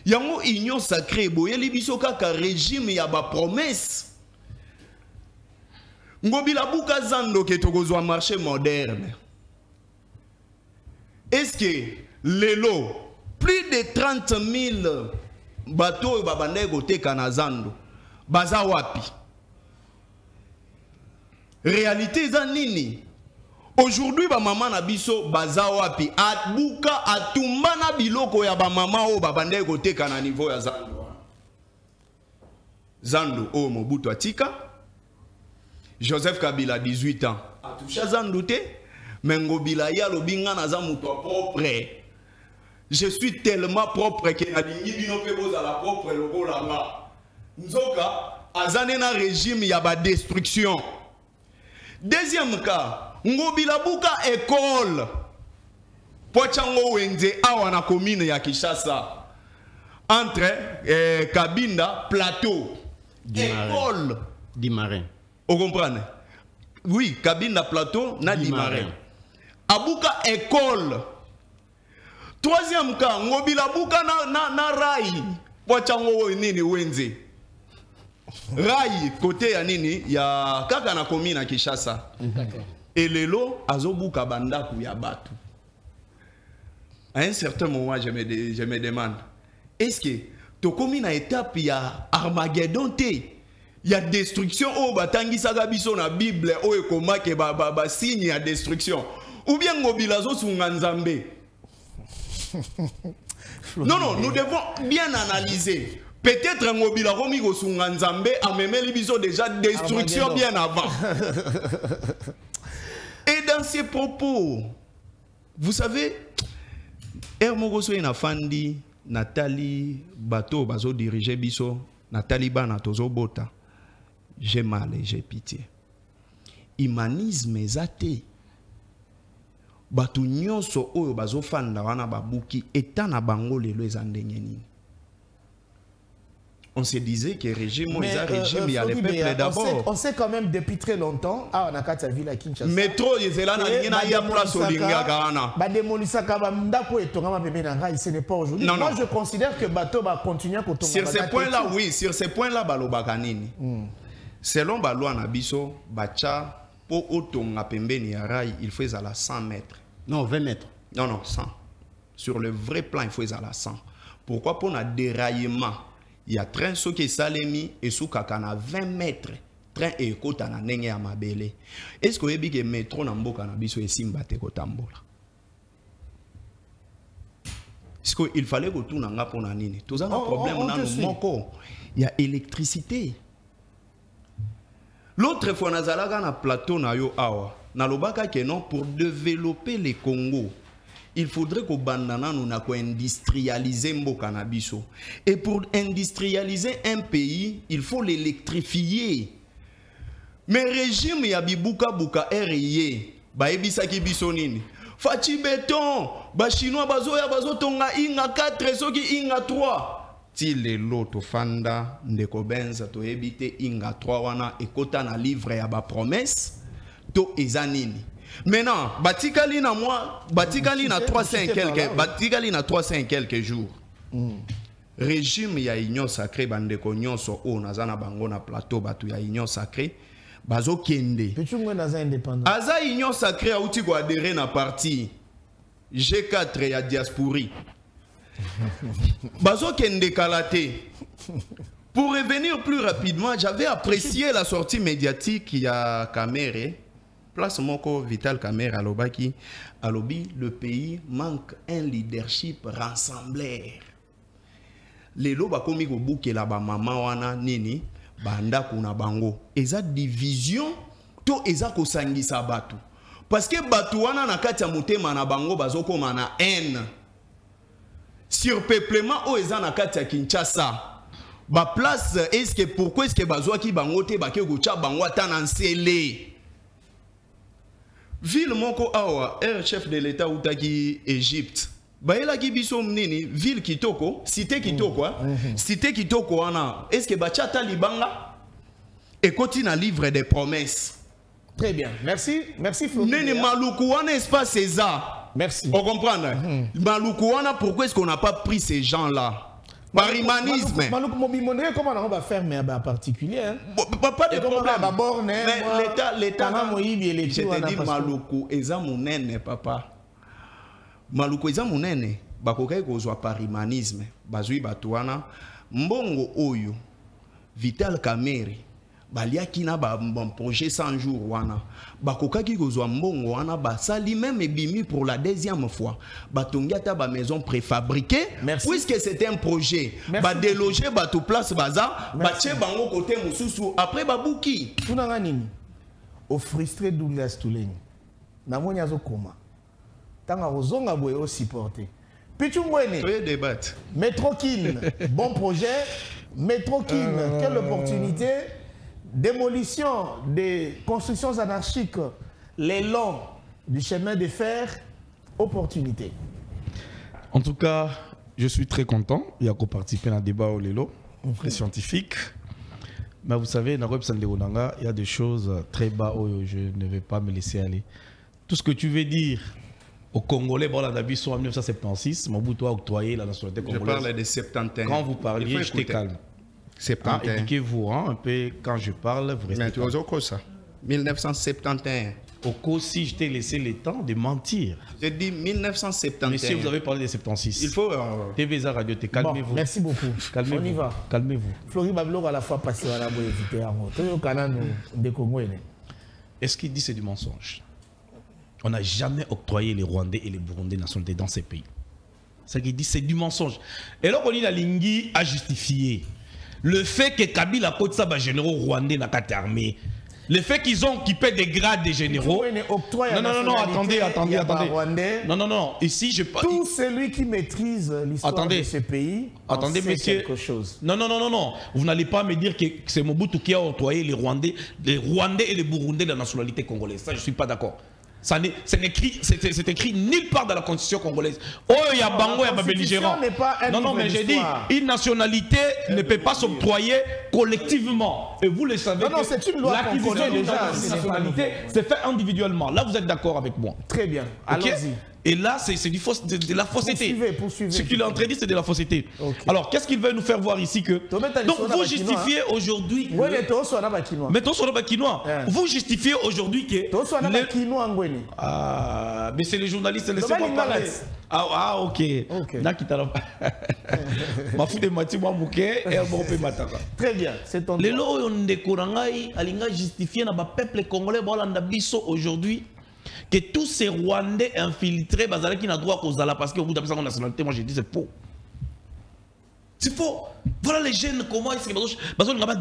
Yango union sacrée boyeli biso kaka régime ya ba promesse. Ngobila buka zando ke tokozwa marché moderne. Est-ce que lelo plus de 30 000 bateaux babande gote kanazando baza wapi? Réalité za nini? Aujourd'hui, ba maman na biso baza wapi? Atbuka atumba na biloko ya ba mama o babande kote kana niveau ya zando. Zando o Mobutu atika. Joseph Kabila 18 ans. Atusha zando te. Mengobila ya lobinga na za muto propre. Je suis tellement propre que na lingi bino pe boza la propre loko la ma. Nzoka azane na régime ya ba destruction. Deuxième cas, Ngobila buka école Pochango Wenze awa na commune ya Kinshasa entre Kabinda Plateau école Dimarin. Vous comprenez? Oui, Kabinda Plateau na Dimarin. Abuka école. Troisième cas, Ngobila buka na Rai Pochango nini Wenze. Rai côté ya nini ya kaka na commune ya Kinshasa. Et lelo azobuka banda ya batu. À un certain moment, je me demande, est-ce que to komi na étape ya Armageddon te? Ya destruction o batangi saga biso na Bible o ekoma ke ba signe ya destruction. Ou bien Ngobila zo sunga Nzambe. Non, nous devons bien analyser. Peut-être Ngobila komi go sunga Nzambe a memeli biso déjà destruction Armageddon bien avant. Et dans ces propos, vous savez, Hermogoso na Fandi, Nathalie Bato, Bazo dirige Biso, Nathalie Bana Tozo Bota. J'ai mal et j'ai pitié. Humanisme ezate. Batu nyonso oyo Bazo Fanda wana babuki etana bango lelo ezandenye nini. On se disait que le régime, il y a le peuple d'abord. On sait quand même depuis très longtemps, on a quatre villes à Kinshasa. Métro, il y a place au Lingagana. Ce n'est pas aujourd'hui. Moi, je considère que Bato va continuer à continuer. Sur ces points-là, oui, sur ces points-là, Balobakanini. Selon Balou Nabiso, Bacha, pour Otonga Pembeni Arai, il faut à la 100 mètres. Non, 20 mètres. Non, 100. Sur le vrai plan, il faut à la 100. Pourquoi pour un déraillement? Il y a train ce qui est salemi et sous kakana 20 mètres. Train et kota na nenge ya mabele. Est-ce que vous avez que métro na mboka na biso esimbate kotambola? Est-ce qu'il fallait que tout n'anga pour na nini? Tout ça un problème na moko. Il y a électricité. L'autre fois nazalaga na plateau na yo awa. Na lobaka que non pour développer les Congo. Il faudrait que bandana nous na industrialiser mboka na biso. Et pour industrialiser un pays, il faut l'électrifier. Mais régime ya bibuka buka RIE, ba ebisa ki biso nini? Fachi béton, ba chinois bazo tonga inga 4 soki inga 3. Ti lelo to fanda ndeko benza to ebite inga 3 wana ekota na livre ya ba promesse. to ezanini. Maintenant, batikali na moi, batikali na 300 quelques, batikali na 300 quelques jours. Régime ya Union Sacrée bandeko nyonso o nazana bango na plateau batu ya Union Sacrée bazo kende. Petchungwe naza indépendant. Aza Union Sacrée auti ko adhérer na parti G4 ya diaspori. Bazo kende kalaté. Pour revenir plus rapidement, j'avais apprécié la sortie médiatique il y a Kamere. Place Moko Vital Kamere alobaki alobi le pays manque un leadership rassembleur. Lelo bakomi ko bukela ba mama wana nini banda kuna bango. Eza division to eza ko sangisa batu. Parce que batu wana na kati ya motema na bango bazoko mana haine. Surpeuplement o eza na kati ya Kinshasa. Ba place est-ce que pourquoi est-ce que bazwaki bango te bake ko tcha bango ata na nsele. Ville moko awa chef de l'état utaki Égypte. Baela ki biso mnini ville kitoko, cité kitoko, cité kitoko wana. Est-ce que bachata libanga ekoti na livre des promesses. Très bien. Merci, merci Florent. Nene maluku wana espace ça. Merci. On comprend. Maluku wana pourquoi est-ce qu'on n'a pas pris ces gens-là? Par humanisme. Malouk Mobimondé, comment on va faire, mais en particulier. Pas de problème. Mais l'État, je te dis Maluku, eza munene, papa. Maluku eza munene. Bakokai kozwa par humanisme. Bazui batuana. Mbongo oyo. Vital Kamere. Baliaki na ba projet 100 jours wana. Bakokaki kozwa mbongo wana basali même ebimi pour la deuxième fois. Batongi ata ba maison préfabriquée. Puisque c'était un projet. Ba déloger ba tout place baza, ba tche bango côté mususu après babuki. Tunanga nini? Au frustré Douglas Tuleni. Na moni azo koma. Tanga ozonga boye o supporter. Pichungwene. Toye débat. Métrokin, bon projet. Métrokin, quelle opportunité. Démolition des constructions anarchiques, l'élan du chemin de fer, opportunité. En tout cas, je suis très content. Il y a participé à un débat au Lelo, très scientifique. Mais vous savez, dans il y a des choses très bas où je ne vais pas me laisser aller. Tout ce que tu veux dire aux Congolais, bon, en 1976, Mobutu a octroyé la nationalité congolaise. Je parle de 71. Quand vous parliez, j'étais calme. Éduquez-vous un peu quand je parle. Vous restez calme. Ça. 1971. Au cas si je t'ai laissé le temps de mentir. J'ai dit 1971. Monsieur, vous avez parlé de 76. Il faut. TVza Radio, calmez-vous. Bon, merci beaucoup. Calmez-vous. On y va. Calmez-vous. Flori Bablo à la fois passé à la boue éviter à moi. Est-ce qu'il dit c'est du mensonge? On n'a jamais octroyé les Rwandais et les Burundais nationalité dans ces pays. Ce qu'il dit, c'est du mensonge. Et là, on dit la Lingui a justifié le fait que Kabila côte ça, généraux rwandais dans la armée. Le fait qu'ils ont occupé des grades de généraux. Non, attendez. Non. Ici, je parle. Tout celui qui maîtrise l'histoire de ce pays. Attendez, monsieur. Quelque chose. Non. Vous n'allez pas me dire que c'est Mobutu qui a octroyé les Rwandais et les Burundais de la nationalité congolaise. Ça, je ne suis pas d'accord. C'est écrit nulle part dans la constitution congolaise. Oh, il y a Bango, il y a belligérant. Non, mais j'ai dit, une nationalité ne peut pas s'octroyer collectivement. Et vous le savez. Non, c'est une loi qu'on connaît déjà. La nationalité, c'est fait individuellement. Là, vous êtes d'accord avec moi. Très bien. Allons-y. Et là, c'est de la fausseté. Poursuivez. Ce qu'il est en train de dire, c'est de la fausseté. Okay. Alors, qu'est-ce qu'il veut nous faire voir ici que... Donc, vous justifiez aujourd'hui que... Mais vous justifiez aujourd'hui que... Ah, mais c'est les journalistes, laissez-moi parler. Ah, ok. Très bien, c'est ton droit. Les lois, on a justifié dans le peuple congolais, aujourd'hui, que tous ces Rwandais infiltrés, qui n'ont droit qu'aux Zala, parce que vous avez sa nationalité, moi j'ai dit c'est faux. C'est faux. Voilà les jeunes, comment est-ce qu'ils vont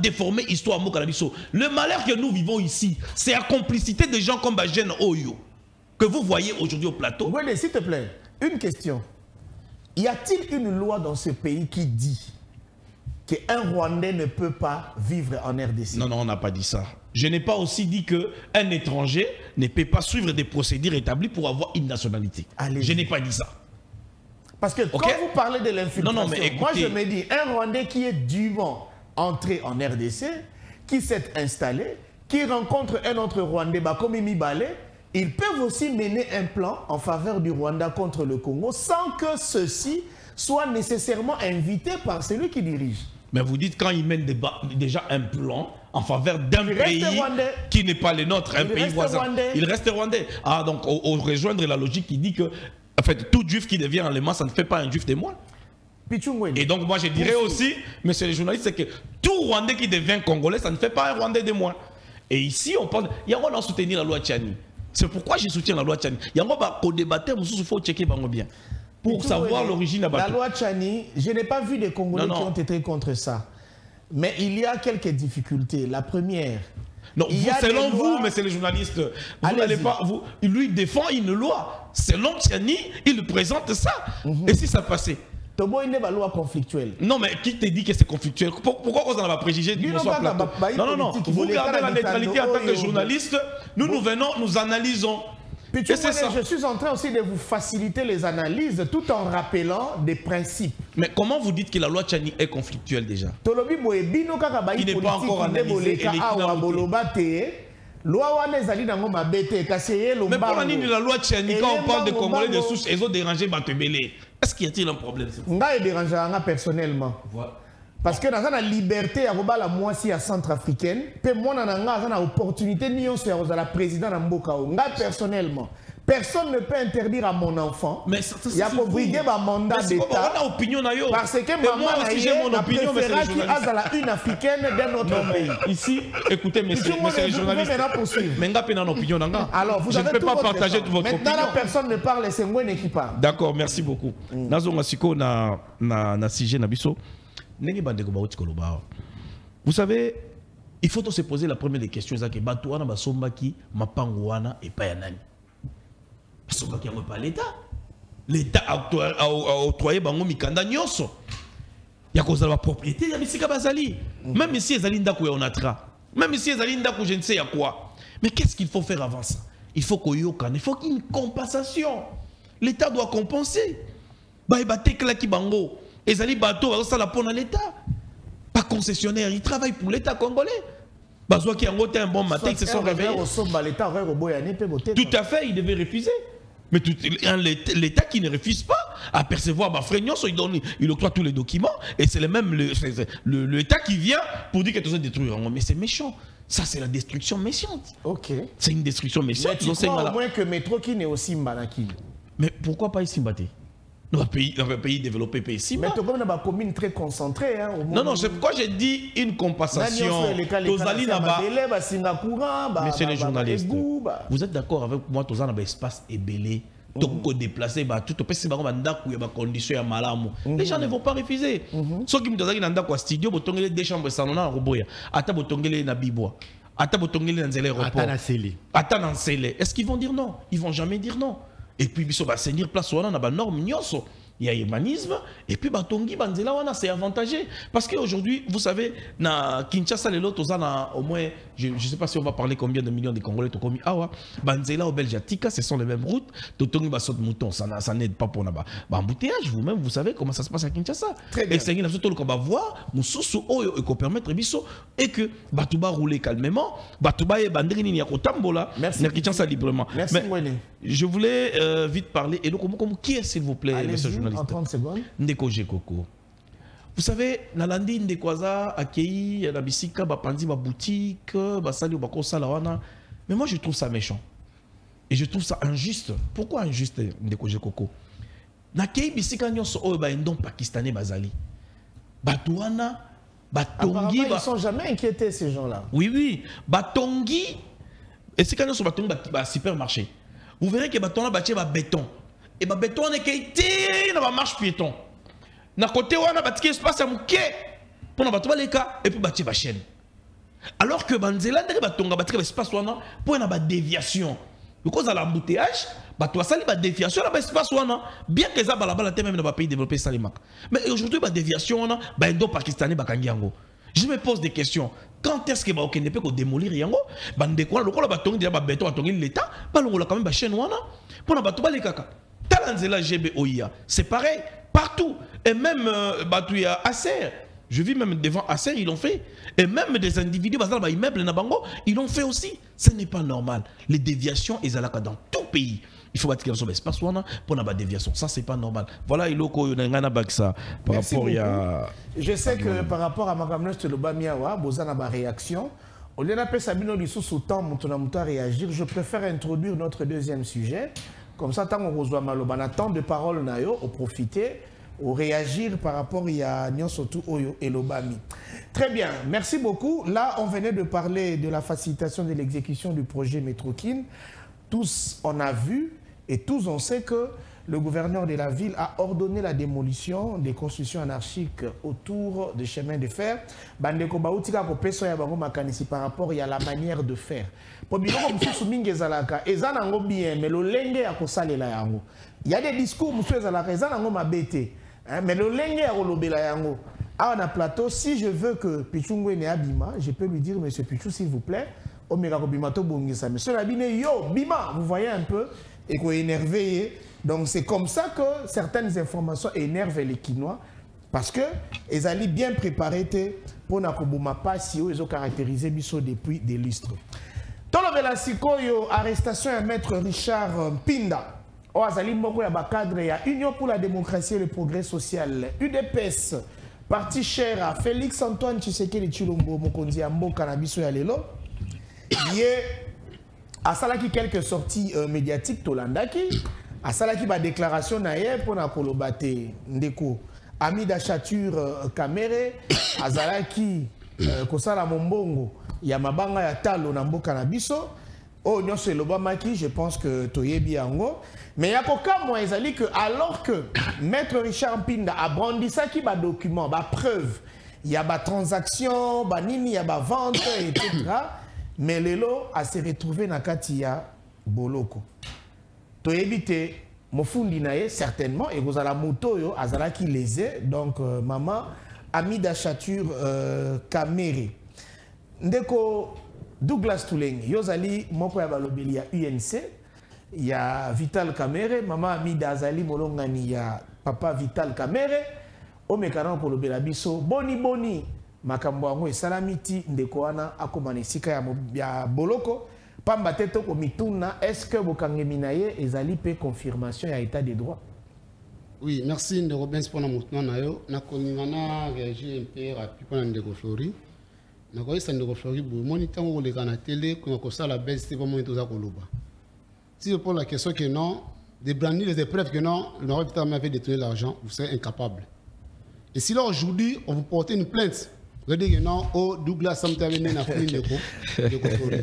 déformer l'histoire à Mokalabiso. Le malheur que nous vivons ici, c'est la complicité des gens comme Bajen Oyo, que vous voyez aujourd'hui au plateau. Oui, s'il te plaît, une question. Y a-t-il une loi dans ce pays qui dit qu'un Rwandais ne peut pas vivre en RDC? Non, on n'a pas dit ça. Je n'ai pas aussi dit qu'un étranger ne peut pas suivre des procédures établies pour avoir une nationalité. Je n'ai pas dit ça. Parce que quand vous parlez de l'infiltration, écoutez, moi je me dis, un Rwandais qui est dûment entré en RDC, qui s'est installé, qui rencontrent un autre Rwandais, comme Mibale, ils peuvent aussi mener un plan en faveur du Rwanda contre le Congo sans que ceux-ci soient nécessairement invités par celui qui dirige. Mais vous dites quand ils mènent déjà un plan en faveur d'un pays qui n'est pas le nôtre, un pays voisin. Il reste rwandais. Ah, donc, on rejoindre la logique qui dit que, en fait, tout juif qui devient allemand, ça ne fait pas un juif de moi. Et donc, moi, je dirais aussi, monsieur le journaliste, c'est que tout Rwandais qui devient congolais, ça ne fait pas un Rwandais de moins. Et ici, on parle. Il y a on a soutenu la loi Tchani. C'est pourquoi je soutiens la loi Tchani. Il y a un débatteur, il faut checker bien. Pour savoir l'origine de la loi Tchani, je n'ai pas vu des Congolais qui ont été contre ça. Mais il y a quelques difficultés. La première. Non, selon vous, monsieur le journaliste, vous n'allez pas. Lui défend une loi. Selon Tchani, il présente ça. Et si ça passait? Tobo, il n'est pas loi conflictuelle. Non, mais qui te dit que c'est conflictuel? Pourquoi on en a préjugé du plateau? Non. Vous gardez la neutralité en tant que journaliste. Nous venons, nous analysons. Puis je suis en train aussi de vous faciliter les analyses tout en rappelant des principes. Mais comment vous dites que la loi Tchani est conflictuelle déjà? Qui n'est pas encore analysé. Mais pour la loi Tchani, quand on parle de Congolais de souche, ils ont dérangé Batebele. Est-ce qu'il y a-t-il un problème? Moi, je dérange personnellement. Voilà. Parce que dans la liberté, il y a la moitié centrafricaine. Puis moi, dans la opportunité, nous la président de personnellement. Personne ne peut interdire à mon enfant. Mais il y a pour briguer un mandat d'État. Parce que maman j'ai mon opinion, mais c'est qui a la une africaine d'un autre pays. Ici, écoutez, monsieur le journaliste. Alors, vous je ne peux pas partager votre opinion. Maintenant, la personne ne parle, c'est moi qui parle. D'accord, merci beaucoup. Nazo Masiko na sujet na biso. Vous savez, il faut se poser la première des questions. C'est que Batouana Basombaki, Mapangouana et Payanani. Basombaki n'a pas l'État. L'État a octroyé Bango Mikanda Nyoso. Il y a cause de la propriété, il y a Missika Bazali. Même ici, il y a Lindakou et Onatra. Même ici, il y a Lindakou, je ne sais à quoi. Mais qu'est-ce qu'il faut faire avant ça? Il faut qu'il y ait une compensation. L'État doit compenser. Baïbatek Bango. Et Zali Bato, ça la pone à l'État. Pas concessionnaire, ils travaillent pour l'État congolais. Bazoua qui a un bon matin, ils se sont réveillés. Tout à fait, ils devaient refuser. Mais l'État qui ne refuse pas à percevoir Bafrenion, il octroie tous les documents. Et c'est l'État qui vient pour dire que tout ça détruit. Mais c'est méchant. Ça, c'est la destruction méchante. Ok. C'est une destruction méchante. Mais tu crois au moins que Métro qui n'est aussi Mbanaki. Mais pourquoi pas ici Mbaté? Dans un pays développé, pays si. Mais tu as une commune très concentrée. Non, c'est pourquoi j'ai dit une compensation. Monsieur le journaliste, vous êtes d'accord avec moi, tous un espace ébélé, tout déplacé, tout au pays, il y a des conditions malamu. Les gens ne vont pas refuser. Ceux qui me disent qu'ils ont un studio, ils ont des chambres salona à Roboya, ils ont des bibois, ils ont des aéroports, ils ont des. Est-ce qu'ils vont dire non? Ils ne vont jamais dire non. Et puis, il va assainir place, on a des normes, il y a humanisme, et puis, Batongi, Banzela, c'est avantagé. Parce qu'aujourd'hui, vous savez, na Kinshasa, les autres, au moins, je ne sais pas si on va parler combien de millions de Congolais, Banzela, au Belgiatika, ce sont les mêmes routes, Totongi, Bassot, Mouton, ça n'aide pas pour Naba. Embouteillage, vous-même, vous savez comment ça se passe à Kinshasa. Et c'est une chose qu'on va voir, Moussoussou, et qu'on permettre, et que Batouba roule calmement, Batouba et Bandrini, Yakotambola, Kinshasa librement. Merci, Mwene. Je voulais vite parler. Et donc, qui est, s'il vous plaît, monsieur le journaliste? En 30 secondes. Ndeko Jekoko. Vous savez, Nalandi Ndekwaza, Akei, Nabisika, Bapandi, Boutique, Basali, Bakosalawana. Mais moi, je trouve ça méchant. Et je trouve ça injuste. Pourquoi injuste, Ndeko Jekoko? Nakei, Bisika, Nyonso, Oebaendon, Pakistanais, Bazali. Batouana, Batongi. Ils ne sont jamais inquiétés, ces gens-là. Oui. Batongi. Et c'est quand Nyonso, Batongi, supermarché. Vous verrez que baton là bâti béton et béton n'est qu'été na marche piéton na côté on a bâti espace à mouké pour na bato les cas et puis bâti chaîne alors que banzela ndé baton ga bâti espace on a pour na déviation because à l'embouteillage bato sali ba déviation na espace on a bien que ça balabala te même dans pays développé salimak mais aujourd'hui ba déviation on a ba indo pakistanais ba kangiango. Je me pose des questions. Quand est-ce que Baokende peut démolir Yango? Bandekwa, le baton de béton a tourné l'État, Balongola quand même chaîne wana. Pour la bateau les kaka. Talanzela GB OIA. C'est pareil, partout. Et même Batouya Acer. Je vis même devant Acer, ils l'ont fait. Et même des individus, immeubles, ils l'ont fait aussi. Ce n'est pas normal. Les déviations, ils sont dans tout pays. Il faut bâtir sur l'espace pour la déviation. Ça, c'est pas normal. Voilà, il y a ça par rapport à. Je sais que par rapport à Magamnes Telobamiawa, Bozana ba réaction. Au lieu d'appeler Sabino Lissou sous temps, à réagir, je préfère introduire notre deuxième sujet. Comme ça, tant qu'on reçoit Malobana, tant de paroles nayo, au profiter, au réagir par rapport à Nyonsotu Oyo et Lobami. Très bien, merci beaucoup. Là, on venait de parler de la facilitation de l'exécution du projet Métrokin. Tous on a vu et tous on sait que le gouverneur de la ville a ordonné la démolition des constructions anarchiques autour des chemins de fer. Bandeko bautika ko peso ya bango makanisi par rapport à la manière de faire. Po biloko mususu mingi ezalaka ezana ngo bien mais lo lenge ya kosalela yango. Il y a des discours mususu ezalaka ezana ngo mabete. Mais lo lenge ya kolobela yango. Ah, on a plateau, si je veux que Pichungwe ne abima, je peux lui dire monsieur Pichou s'il vous plaît, omega ko bima to bongisa. Monsieur Labine yo bima, vous voyez un peu et ko énervé. Donc c'est comme ça que certaines informations énervent les Quinois parce que ils allaient bien préparer pour nakobuma pas si ils ont caractérisé biso depuis des lustres. Tolo belasiko yo arrestation à maître Richard Pinda. O azali moko ya ba cadre ya Union pour la démocratie et le progrès social UDPS parti cher à Félix Antoine Tshisekedi Tshilombo mokonzi ya mboka na biso ya lelo. Yé a salaki quelques sorties médiatiques tolandaki. A salaki ba déclaration na ye pour na kolobate ndeko Amida Chature Kamere azalaki kosala mombongo ya mabanga ya talo na mboka na biso o nyonso elobamaki je pense que toyebi yango mais ya kokamwa ezali que alors que maître Richard Pinda a brandisaki ba document ba preuve ya ba transaction ba nini ya ba vente etc. mais lelo a se retrouvé na kati ya boloko. To éviter mofundi nae certainement et vous la moto yo azala qui lésé donc maman Amida Chature Kamere ndeko Douglas Tuleng yozali moko ya balobeli ya UNC ya Vital Kamere maman Amida azali molongani ya papa Vital Kamere omekana ko lobela biso boni makambo yango esalamiti ndeko wana akoma nesika ya boloko. Pamba teto komituna, est-ce que vous avez une confirmation à l'état des droits? Oui, merci de Robin pour notre nayo. Na koningana réagir un peu rapide pour Ndeko Flori. Na ko isa Ndeko Flori bu moniteur ko le kana télé ko ça la baisse c'est vraiment tout ça koloba. Si je pose la question que non, de brandir les épreuves que non, le Nord avait détourné l'argent, vous serez incapable. Et si là aujourd'hui on vous porte une plainte, vous dites que non, oh Douglas Samtavene n'a plus Ndeko Flori.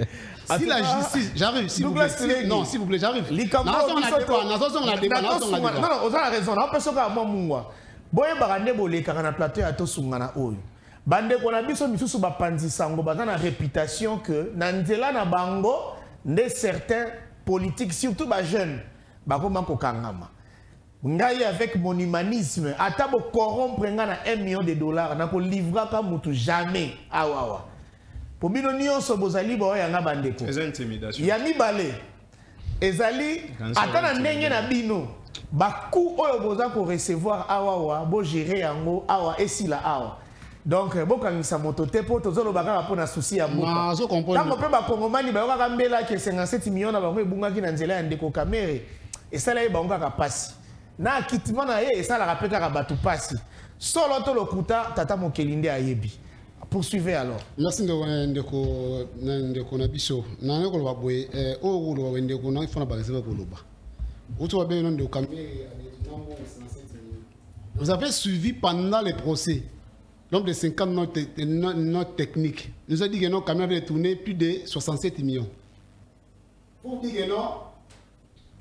Si la justice, j'arrive, s'il vous plaît. Non, s'il vous plaît, j'arrive. Non, on a débat. Non, vous avez raison. On peut se faire un mois. Boye barande bolé car on a plateau à Tosungana Oyo. Bande qu'on a biso misusu ba panzi sango ba na réputation que nanzela na bango ne certains politiques surtout ba jeunes ba ko manko kangama. Ngai avec mon humanisme atabo corrompre ngana 1 million de dollars na ko livra ka mutu jamais awawa. Pour bino nyonso bozali bo yanga bandeko. Intimidation. Ya mibale. Ezali atana ndenge na bino. Ba ku oyo boza ko recevoir awawa bo gérer yango awa esila awa. Donc bokangisa moto te po tozolo baka po na souci ya mboka. Na zo comprendre. Tango pe ba kongomani ba yoka mbela ke 57 millions na bango ebungaki na nzela ya ndeko Kamere. Esala ye bango ka pasi. Na kitima na ye esala rapeka ka batu pasi. Solo to lokuta tata mokelinde ayebi. Poursuivez alors. Merci Ndeko Nabiso. Nane ko babwe o ko ba Ndeko na ifana ba reseva ko loba. Oto ba be non de Kamere. Vous avez suivi pendant les procès l'homme de 50 notes techniques. Nous a dit que non, Kamere avait tourné plus de 67 millions. Pour dire que non,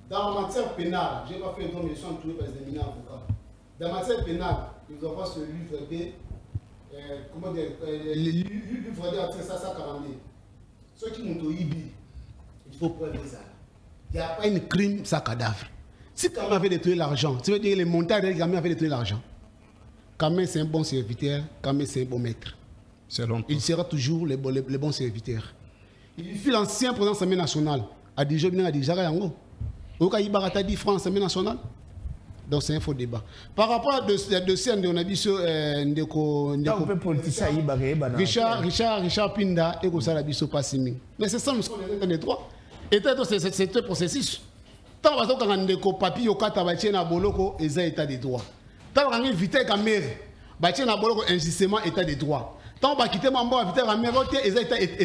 dans la matière pénale, je n'ai pas fait un tour, mais je suis entouré par les éminents avocats. Dans la matière pénale, nous avons ce livre de comment dire, le livre de 542. Ceux qui m'ont dit, il faut prouver ça. Il n'y a pas un crime sans cadavre. Si Kamere avait détruit l'argent, ça veut dire que les montagnes de Kamere avaient détruit l'argent. Kamere c'est un bon serviteur, Kamere c'est un bon maître. Il sera toujours le bon serviteur. Il fut l'ancien président de l'Assemblée nationale. A dit, je viens à dire, Jara Yango. Oka Ibarata dit France, Assemblée nationale. Donc c'est un faux débat. Par rapport à dossier on a dit sur Richard Pinda et Gosala Bisso Passimi. Mais c'est ça nous sommes les droits. Et c'est un processus. Tant que vous avez des papiers au cas de na boloko et ça état de droit. Tant que vous avez invité la mère, bâtir na boloko insistement état de droit. Tant que vous quitter maman inviter la mère et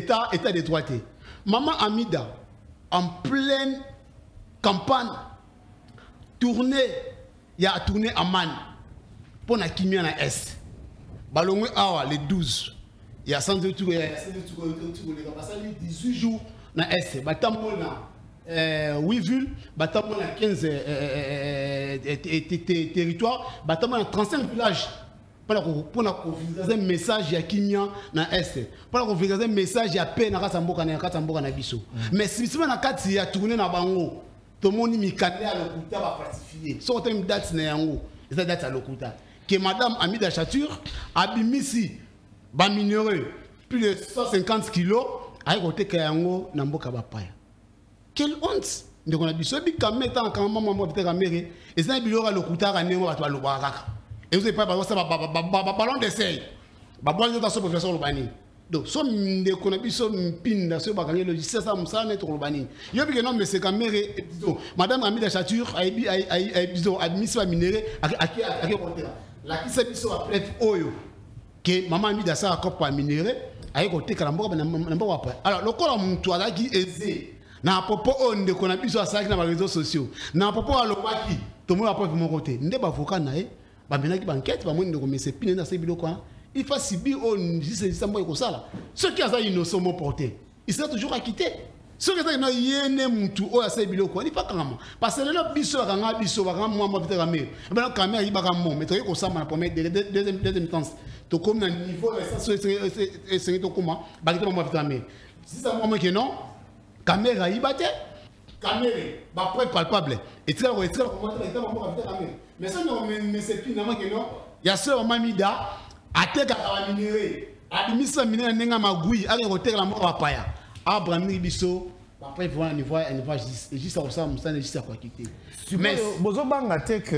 ça état de droit. Maman Amida en pleine campagne tournée. Il y a tourné à Man pour la Kimia na S. Balongwe awa le 12. Il y a 102 tours, il y a 18 jours na S. Batambo na 8 villes, batambo na 15 territoires, batambo na 35 villages. Pour la un message à Kimia na S. Pour la un message à paix na Katamboka na biso. Mais si c'est na kati ya tourné na bango. Tout le monde mi cadre à l'okuta va falsifier. Soit une date na yango, cette date à l'okuta. Que madame Amida Chature a bimisi ba minerai plus de 150 kilos à côté que yango na mboka ba paya. Quelle honte! De qu'on a biso bi kamé tant quand maman mo peut caméré et ça bilora l'okuta ka nengo ba to lobaraka. Et vous avez pas ça ba ballon d'essai. Ba boire dans ce professeur Lobani. Donc, si on a biso mpinda sur bakangé logiciel ça musa net robani. Yo bi que non mais c'est caméré madame Amida Chature a biso admis ba minéré à côté là. La qui s'est biso a preuve oyo que maman Amida ça a copa minéré à côté kalamboka na mboka pa. Alors le corps muntu ala qui aisé na popo onde qu'on a biso a ça na réseaux sociaux. Na popo a lobaki to mo pas mon côté. Nde ba voka na e ba menaki ba enquête ba mo ndeko mais c'est pine na se biloko il faut subir au ceux qui ont innocent m'ont porté ils seront toujours acquittés ceux qui ont yéné mutu o asa biloko il faut quand parce que le biso kanga biso kanga moi peut ramer ben caméra il ba mon mais ko ça na première deuxième instance to comme na niveau ça c'est to comment ba ko moi peut ramer si ça moi que non caméra il batte caméra ba preuve palpable et très comment mais ça non mais c'est finalement que non il y a ce mamida ateka ka minéré adimisa minéré nenga magui ale hôtel la mort paya abraham biso après voir ni voir juste ça musa juste à quoi quitter mais bozo banga tek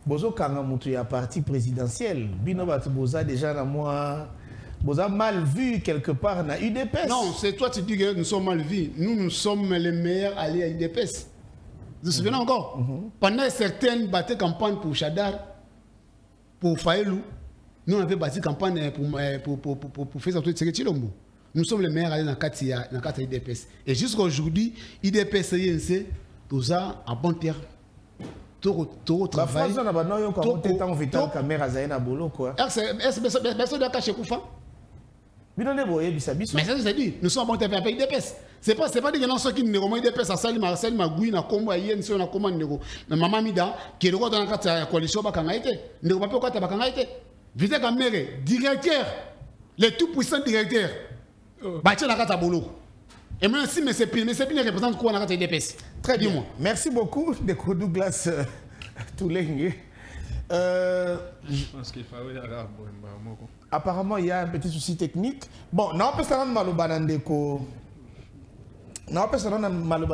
bozo kanga mutu ya parti présidentiel bino bat boza déjà na moi boza mal vu quelque part na UDPS. Non, c'est toi tu dis que nous sommes mal vus, nous sommes les meilleurs alliés à UDPS. Vous vous souvenez encore pendant certaines batailles campagne pour Chadar pour Faelou. Nous, on avait bâti campagne pour faire sortir de Chilombo. Nous sommes les meilleurs allés dans la carte IDPS. Et jusqu'à aujourd'hui, IDPS et INC, tout ça en bon terme. Tout travail. La France, on a caméra à bolo quoi. Est-ce que personne n'a caché Koufa? Mais ça c'est dit, nous sommes en bon terme avec IDPS. C'est pas dire que non ceux qui ne remontent IDPS à Salima Gouy na combo INC na commande nego. Mais maman Mida qui est dans la carte de coalition bakanga été. Ne pas pourquoi bakanga été. Vite Kamere, directeur, le tout puissant directeur, bâti la carte à boulot. Et maintenant, si M. Pine représente quoi dans la carte IDPS? Très bien. Merci beaucoup, de Douglas Toulengue. Je pense qu'il fallait apparemment, il y a un petit souci technique. Bon, non, parce que nous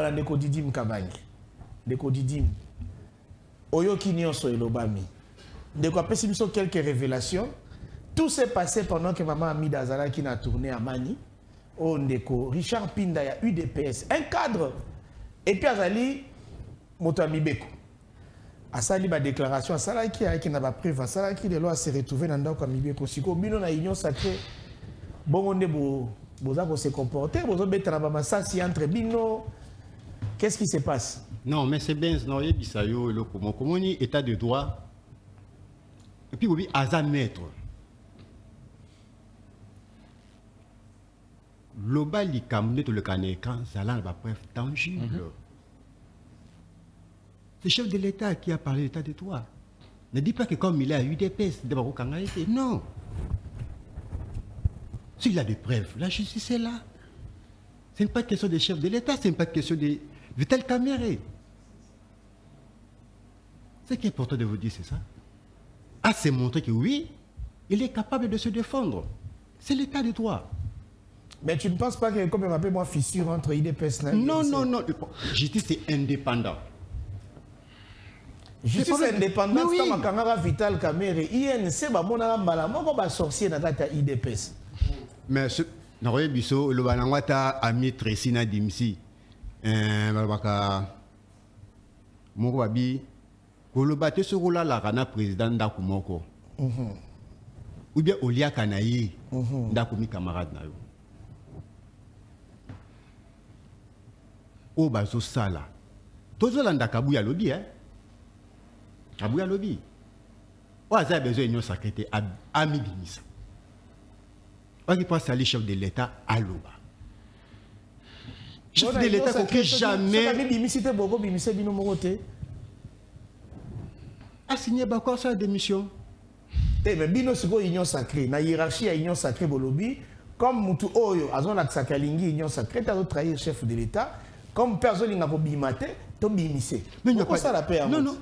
avons Didim Kabangi. Deko Didim. Oyo Kinyo Soelobami. De quoi quelques révélations. Tout s'est passé pendant que maman Amida Azala qui n'a tourné à Mani. Au Ndeko, Richard Pinda, il y a UDPS, un cadre. Et puis Azali, Motami Beko. Asali ba déclaration, Asala qui n'a pas preuve, Asala qui de loi s'est retrouvé dans le Beko. Si comme nous na union sacrée, bon on est beau se comporter, beau mettre la massa si entre bino. Qu'est-ce qui se passe? Non, mais c'est bien, non, il y a Bisayo, le comment état de droit. Et puis, oui, à maître. L'oba li kamne to le canécan, ça là va preuve tangible. C'est le chef de l'État qui a parlé de l'état de droit. Ne dis pas que comme il est à UDPS, de Baro Kangaïté. Non. S'il a des preuves, la justice est là. Ce n'est pas question des chefs de l'État, ce n'est pas question de Vital Kamere. Ce qui est important de vous dire, c'est ça. À se montrer que oui, il est capable de se défendre. C'est l'état de droit. Mais tu ne penses pas qu'il y a comme un peu moins fissure entre IDPS et Non, non, non. Justice est indépendant. Justice indépendante, ça m'a Vital Kamerhe, INC, bah mon ambala, mon ba sorcier na kata IDPS. Mais ce n'aurait biso le banangwata ami Tresina Dimsi, balbaka mon babi, ko le batte ce rôle là kana président d'Akumoko. Ou bien Olia Kanayi, d'Akumi camarade na yo. O bazo sala. Tozo landa kabuya lobby hein. Kabuya lobby. O a besoin d'union sacrée à Mibimisa. On qui passe à le chef de l'État à Loba. Chef de l'État qui jamais a signé bakwa sa démission. Eh mais bino siko union sacrée, na hiérarchie à union sacrée bolobi, comme mutu oyo azon la sakalingi union sacrée, t'as trahir chef de l'État, comme personne n'a pas bimate, to bimise. Mais il n'y a pas ça la paix. Non non.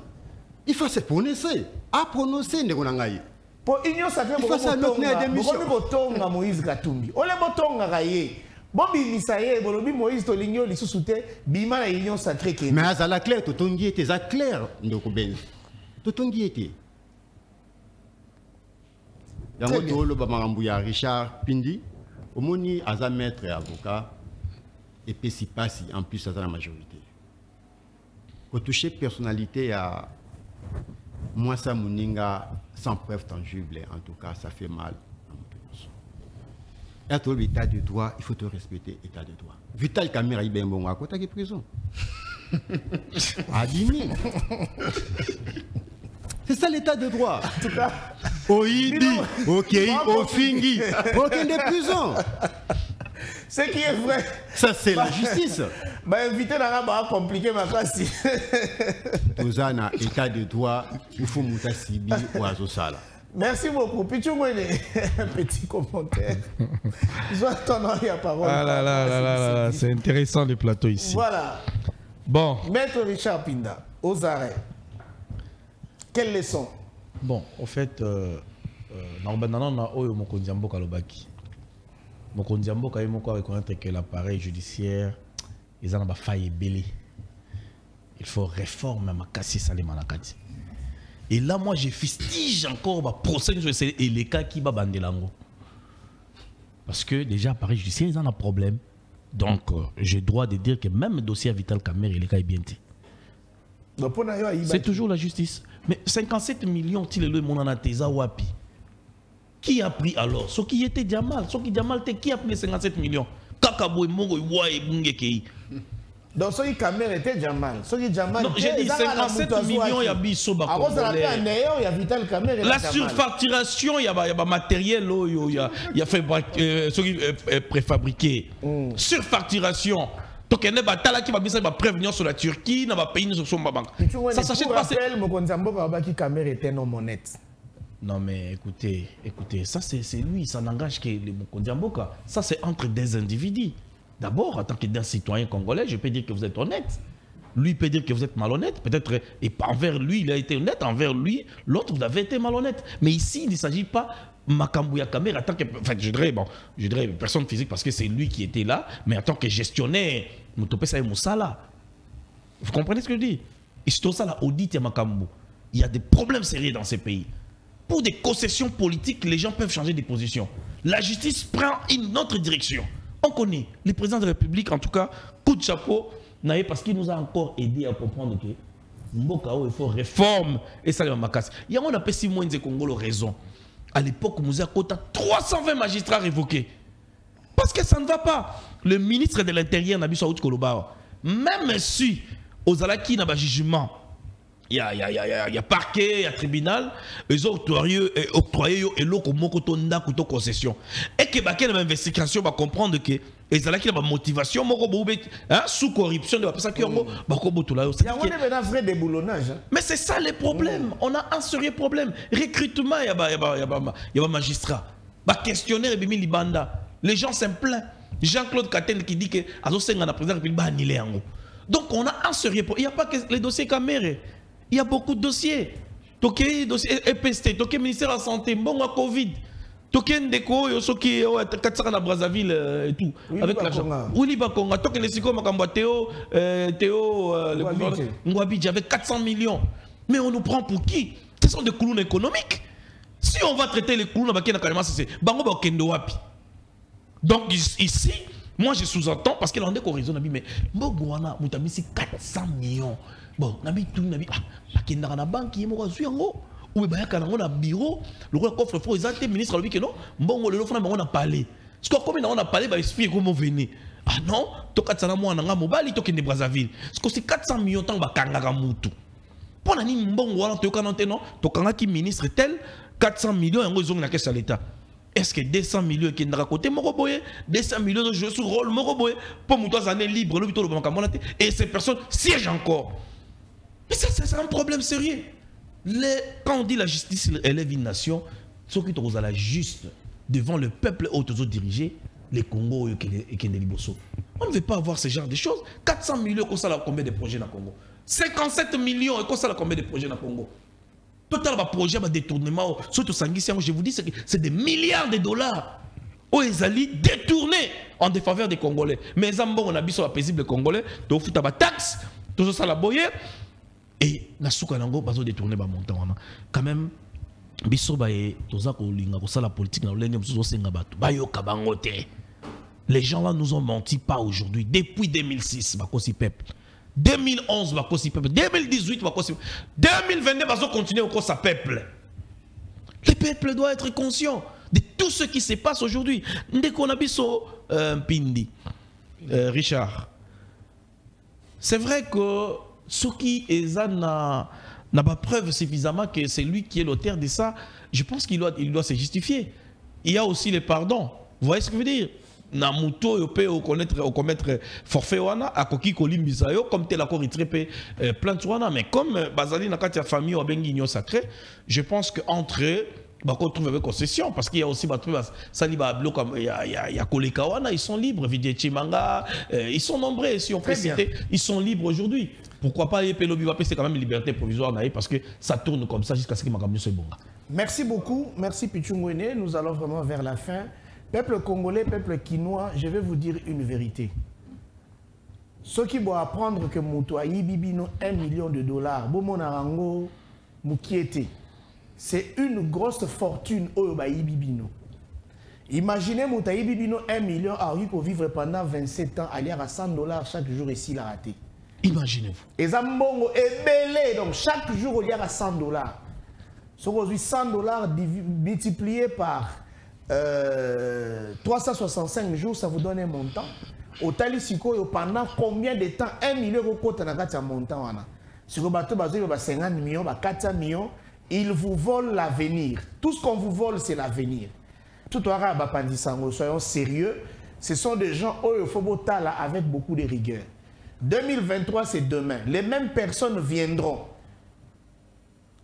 Il faut se prononcer. À prononcer ndekonangai. Pour union sacrée, il faut ça tonga Moïse Katumbi. Ole botonga kaye. Bobi misaye bolobi Moïse Tolingio lisusu te bima na union sacrée ke. Mais azala clair totongi était za clair ndoko ben. Totongi était. Yango to lo ba makambu ya Richard Pindi, omoni aza maître et avocat et puis si passe en plus aza la majorité. Pour toucher personnalité à moi ça Muninga sans preuve tangible en tout cas ça fait mal. Et à l'état de droit, il faut te respecter l'état de droit. Vital Kamerhe il ben bon à côté de prison. Adimi. C'est ça l'état de droit. En tout cas, Oidi, ok, Ofingi, aucun de prison. Ce qui est vrai. Ça c'est la justice. Bah inviter la rabat compliqué ma classe. Tozana état de droit, il faut monter Sibi ou Azosala. Merci beaucoup. Petit commentaire. Je dois t'en la parole. Ah là là là là là, c'est intéressant le plateau ici. Voilà. Bon. Maître Richard Pinda, aux arrêts. Quelle leçon? Bon, en fait, normalement, on a eu Mokondi Mboka Lobaki. Mokondi Mboka il faut reconnaître que l'appareil judiciaire, ils ont failli belé. Il faut réformer ma cassis Salemanakati. Et là, moi, je fustige encore le procès et les cas qui va bander l'ango. Parce que déjà, l'appareil judiciaire, ils ont un problème. Donc, j'ai le droit de dire que même le dossier à Vital Kamerhe, il est bien. C'est toujours la justice. Mais 57 millions, qui a pris alors? Ce qui était Djamal. Ce qui Djamal, qui a pris les 57 millions? Kakaboué, Mongo, Ouaï, Bungekei. Donc, ce qui Kamerhe était Djamal. Ce qui Djamal. Non, j'ai dit 57 millions, il y a Bisso Bakongolet. La surfacturation, il y a matériel, il y a fait préfabriqué. Surfacturation. Donc, il y a des qui va prévenir sur la Turquie, dans le pays, sur ma banque. Ça s'achète pas. Kamerhe était non honnête. Non, mais écoutez, ça c'est lui, ça n'engage que les Mokondi Mboka. Ça c'est entre des individus. D'abord, en tant que citoyen congolais, je peux dire que vous êtes honnête. Lui peut dire que vous êtes malhonnête. Peut-être, et envers lui, il a été honnête. Envers lui, l'autre, vous avez été malhonnête. Mais ici, il ne s'agit pas Makambouya Kamerhe en tant que, enfin, je dirais personne physique parce que c'est lui qui était là, mais en tant que gestionnaire, Moutopesa et Moussala. Vous comprenez ce que je dis? Et c'est ça, la audit et Makambou. Il y a des problèmes sérieux dans ces pays. Pour des concessions politiques, les gens peuvent changer de position. La justice prend une autre direction. On connaît. Le président de la République, en tout cas, coup de chapeau, parce qu'il nous a encore aidé à comprendre que Mbokao, il faut réforme et ça, il y a on appelle si moins de Congolo raison. À l'époque, nous avons 320 magistrats révoqués. Parce que ça ne va pas. Le ministre de l'Intérieur n'a pas eu Koloba. Même si aux Alaki n'a pas jugement, il y a parquet, il y a tribunal, ils ont octroyé et l'autre mokotonda couteau concession. Et que baké dans investigation va comprendre que ils ont la motivation sous corruption de la personne qui ont tout là. Il y a un vrai déboulonnage. Mais c'est ça le problème. On a un sérieux problème. Recrutement, il y a un magistrat. Questionnaire et bimi libanda. Les gens s'en plaignent. Jean-Claude Katen qui dit que Azosenga na président République annulé en haut. Donc on a un sérieux problème. Il n'y a pas que les dossiers Kamerhe. Il y a beaucoup de dossiers. Toké dossier EPST, Toké ministère de la Santé, bon à Covid. Toké Ndeko, Yosoki, Katsara na Brazzaville et tout. Oui, avec l'argent. Oui, Bakonga. Toké les Siko Makamba Théo, le gouverneur Ngwabidji avec 400 millions. Mais on nous prend pour qui? Ce sont des clowns économiques. Si on va traiter les clowns, c'est Bango Bakendo Wapi. Donc ici, moi je sous-entends, parce qu'il en est qu'on raisonne, mais Bogwana, Moutami, c'est 400 millions. Bon, Nabi tout, Nabi, Bakenda na banque, il m'a ou bien il y a un bureau, le coffre fort, ils ont été ministres, ils ont dit que non, on a parlé. Parce que comme on a parlé, il explique comment venir. Ah non, tu as 400 millions, tu as Mobali, tu as Brazzaville. Parce que c'est 400 millions, tu as Kangara Moutou. Pour la nuit, tu as un ministre tel, 400 millions, ils ont une caisse à l'État. Est-ce que 200 millions qui sont à côté, 200 millions de jeux sur rôle, pour nous années libres, et ces personnes siègent encore. Mais ça, c'est un problème sérieux. Quand on dit la justice élève une nation, ceux qui sont à la juste devant le peuple auto-dirigé, les Congo et les Liboso. On ne veut pas avoir ce genre de choses. 400 millions, ça a combien de projets dans le Congo? 57 millions, ça a combien de projets dans le Congo? Total, le projet de détournement, surtout je vous dis, c'est des milliards de dollars. Où ils allaient détourner en défaveur des Congolais. Mais on a vu sur la paisible Congolais, tu fais ta taxe, tout ça la boyer. Et na souka nango bazo détourner ba montant quand même biso ba e toza ko linga ko sala politique na lenge msuzo senga bato ba yo kabangote. Les gens là nous ont menti pas aujourd'hui depuis 2006 ba kosi peuple 2011 ba kosi peuple 2018 ba kosi 2022 bazo continuer au kosa peuple. Le peuple doit être conscient de tout ce qui se passe aujourd'hui. Ndeko na biso Pindi Richard. C'est vrai que ce qui n'a pas preuve suffisamment que c'est lui qui est l'auteur de ça, je pense qu'il doit se justifier. Il y a aussi les pardons. Vous voyez ce que je veux dire? Namuto yo pe au commettre forfait wana akoki kolimbisa yo comme tel accord itrepe plainte wana, mais comme bazali na kati ya famille ou bengi union sacrée, je pense que entre eux on trouve avec concession, parce qu'il y a aussi il y a Kolekawana, ils sont libres, Vidye Chimanga, ils sont nombreux, si on peut citer, ils sont libres aujourd'hui. Pourquoi pas Pelobi Wapé, c'est quand même une liberté provisoire, parce que ça tourne comme ça jusqu'à ce qu'il m'a soit bon. Merci beaucoup, merci Pichungwene, nous allons vraiment vers la fin. Peuple congolais, peuple quinois, je vais vous dire une vérité. Ceux qui vont apprendre que Moutouaï Bibino 1 million de dollars, Bomonarango, Moukiete, c'est une grosse fortune au Bibino. Imaginez Moutaï Bibino 1 million à pour vivre pendant 27 ans, aller à 100 dollars chaque jour ici la raté. Imaginez-vous. Et Zambongo est belé, donc chaque jour il y a 100 dollars. Ce aujourd'hui 100 dollars multiplié par 365 jours, ça vous donne un montant. Au Talisiko, pendant combien de temps 1 million de côté dans un montant? Si vous battez 50 millions, 400 millions, ils vous volent l'avenir. Tout ce qu'on vous vole, c'est l'avenir. Tout soyons sérieux. Ce sont des gens au Fobotala avec beaucoup de rigueur. 2023, c'est demain. Les mêmes personnes viendront.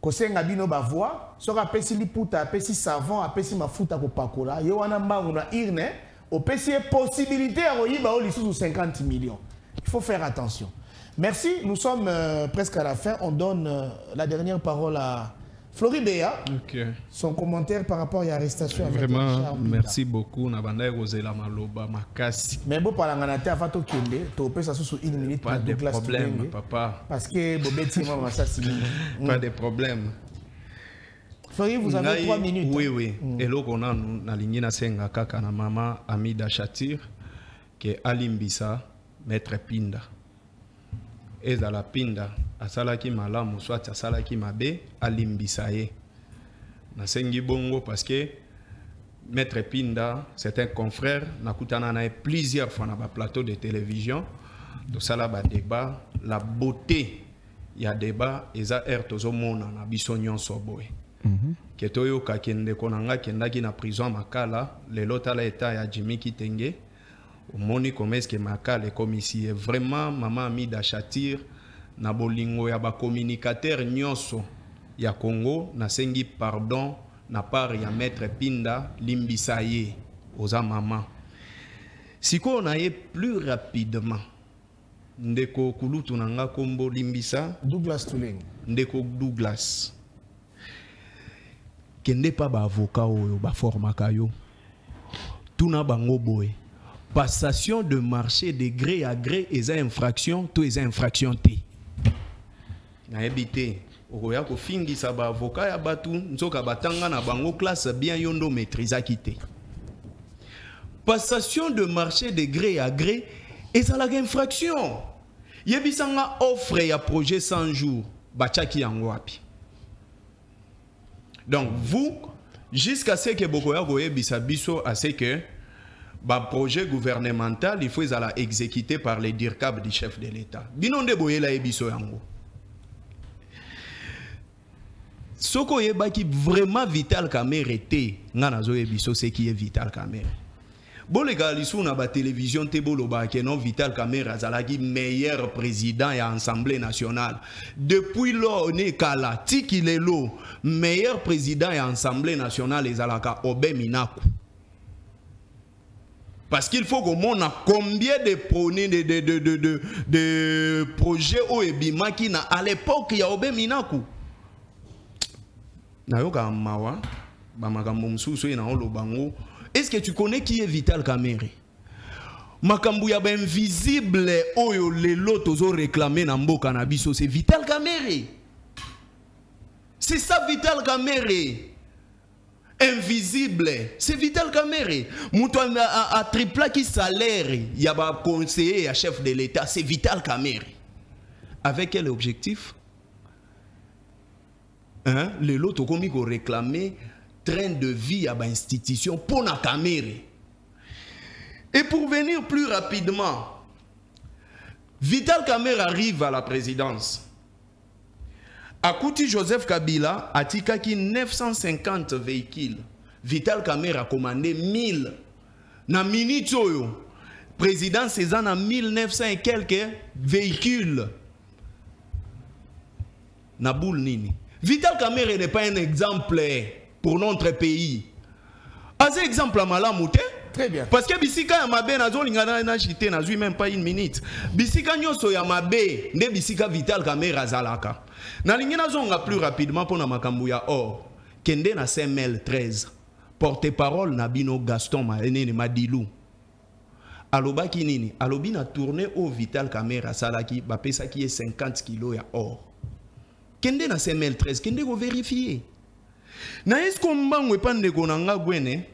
Kosenga bino bavoa, sera pesi liputa, pesi savon, pesi mafuta ko pakola, yo wana mbangu na irne, o pesi possibilité à oyiba o lisou 50 millions. Il faut faire attention. Merci, nous sommes presque à la fin. On donne la dernière parole à Floribéa. Okay. Son commentaire par rapport à l'arrestation. Vraiment, merci beaucoup. Nabanda Rosela Maloba Makasi. Mais bon, par la ngana Fato Kende, tu peux ça sous une minute. Pas de problème, papa. Parce que Bobeti m'a assassiné. Pas de problème. Flori, vous avez 3 minutes. Oui, oui. Et là, on a na ligne senga kaka na mama Amida Chatir, qui est Alimbisa, maître Pinda. Et dans la Pinda, asalaki malamu soit asalaki mabe alimbisa ye. Na sengi bongo parce que maître Pinda, c'est un confrère, nakutana na plusieurs fois na ba plateau de télévision. Do sala ba débat, la beauté ya débat eza tozo mona na biso nyonso boye. Ketoyo kakende konanga kendaki na prison makala, lelo tala eta ya Jimmy Kitenge. Moni comme est-ce que Makala est comme ici. Vraiment, maman Amida Chatir, na bolingo ya ba communicateur nyonso ya Congo, na sengi pardon, na part ya maître Pinda, limbisaye, oza maman. Si on aille plus rapidement, ndeko kulutu nanga kombo limbisa, Douglas Tuling. Ndeko Douglas. Kende pa ba avocat oyo, ba formaka yo. Tuna bango boy. Passation de marché de gré à gré, et ça infraction, tout est infraction T. Na habité, okoya ko fingisa ba avocat ya batu nzoka batanga na bango classe bien yondo maîtrise akité. Passation de marché de gré à gré et ça la infraction. Yebisanga offre ya projet 100 jours bachaki yango wapi. Donc vous jusqu'à ce que bokoya ko yebisa biso à ce que ba projet gouvernemental il faut la exécuté par les DIRCAB du chef de l'État. Binonde boyela yebiso yango. Soko yebaki vraiment Vital Kamerhe te ngana zo yebiso ce qui est Vital Kamerhe. Bon les gars, lisou na ba télévision te boloba que non Vital Kamerhe azalaki meilleur président et Assemblée nationale. Depuis lors on est kala tikilelo meilleur président et Assemblée nationale ezalaka Obé Minaku. Parce qu'il faut qu'on montre combien de projets au Ebimaki à l'époque il y a Obé Minaku. Est-ce que tu connais qui est Vital Kamerhe? Makambu ya ben invisible oyo lelo tozo réclamer na mboka na biso c'est Vital Kamerhe. C'est ça Vital Kamerhe. Invisible, c'est Vital Kamerhe. Moutou a triplé qui salaire, il y a un conseiller, un chef de l'État, c'est Vital Kamerhe. Avec quel objectif? Les lots qui ont réclamé train de vie à l'institution pour la Kamerhe. Et pour venir plus rapidement, Vital Kamerhe arrive à la présidence. Akouti Joseph Kabila a tikaki 950 véhicules. Vital Kamerhe a commandé 1000. Na minute oyo, président Cézanne a 1900 et quelques véhicules. Na boule nini. Vital Kamerhe n'est pas un exemple pour notre pays. As exemple à Malamouté. Très bien. Parce que Bisika Yamabe nazo lingana na chité na zui même pas une minute. Bisika nyoso Yamabe ne Bisika Vital Kamerhe azalaka. Na lingina zonga plus rapidement pour na makambu ya or. Kende na CML 13. Porte-parole na bino Gaston Madilou. Alobaki nini? Alobi na tourné au Vital Kamerhe asalaki ba pesa qui est 50 kilos ya or. Kende na CML 13 kende go vérifier. Na esko mbangwe pande konanga gwene.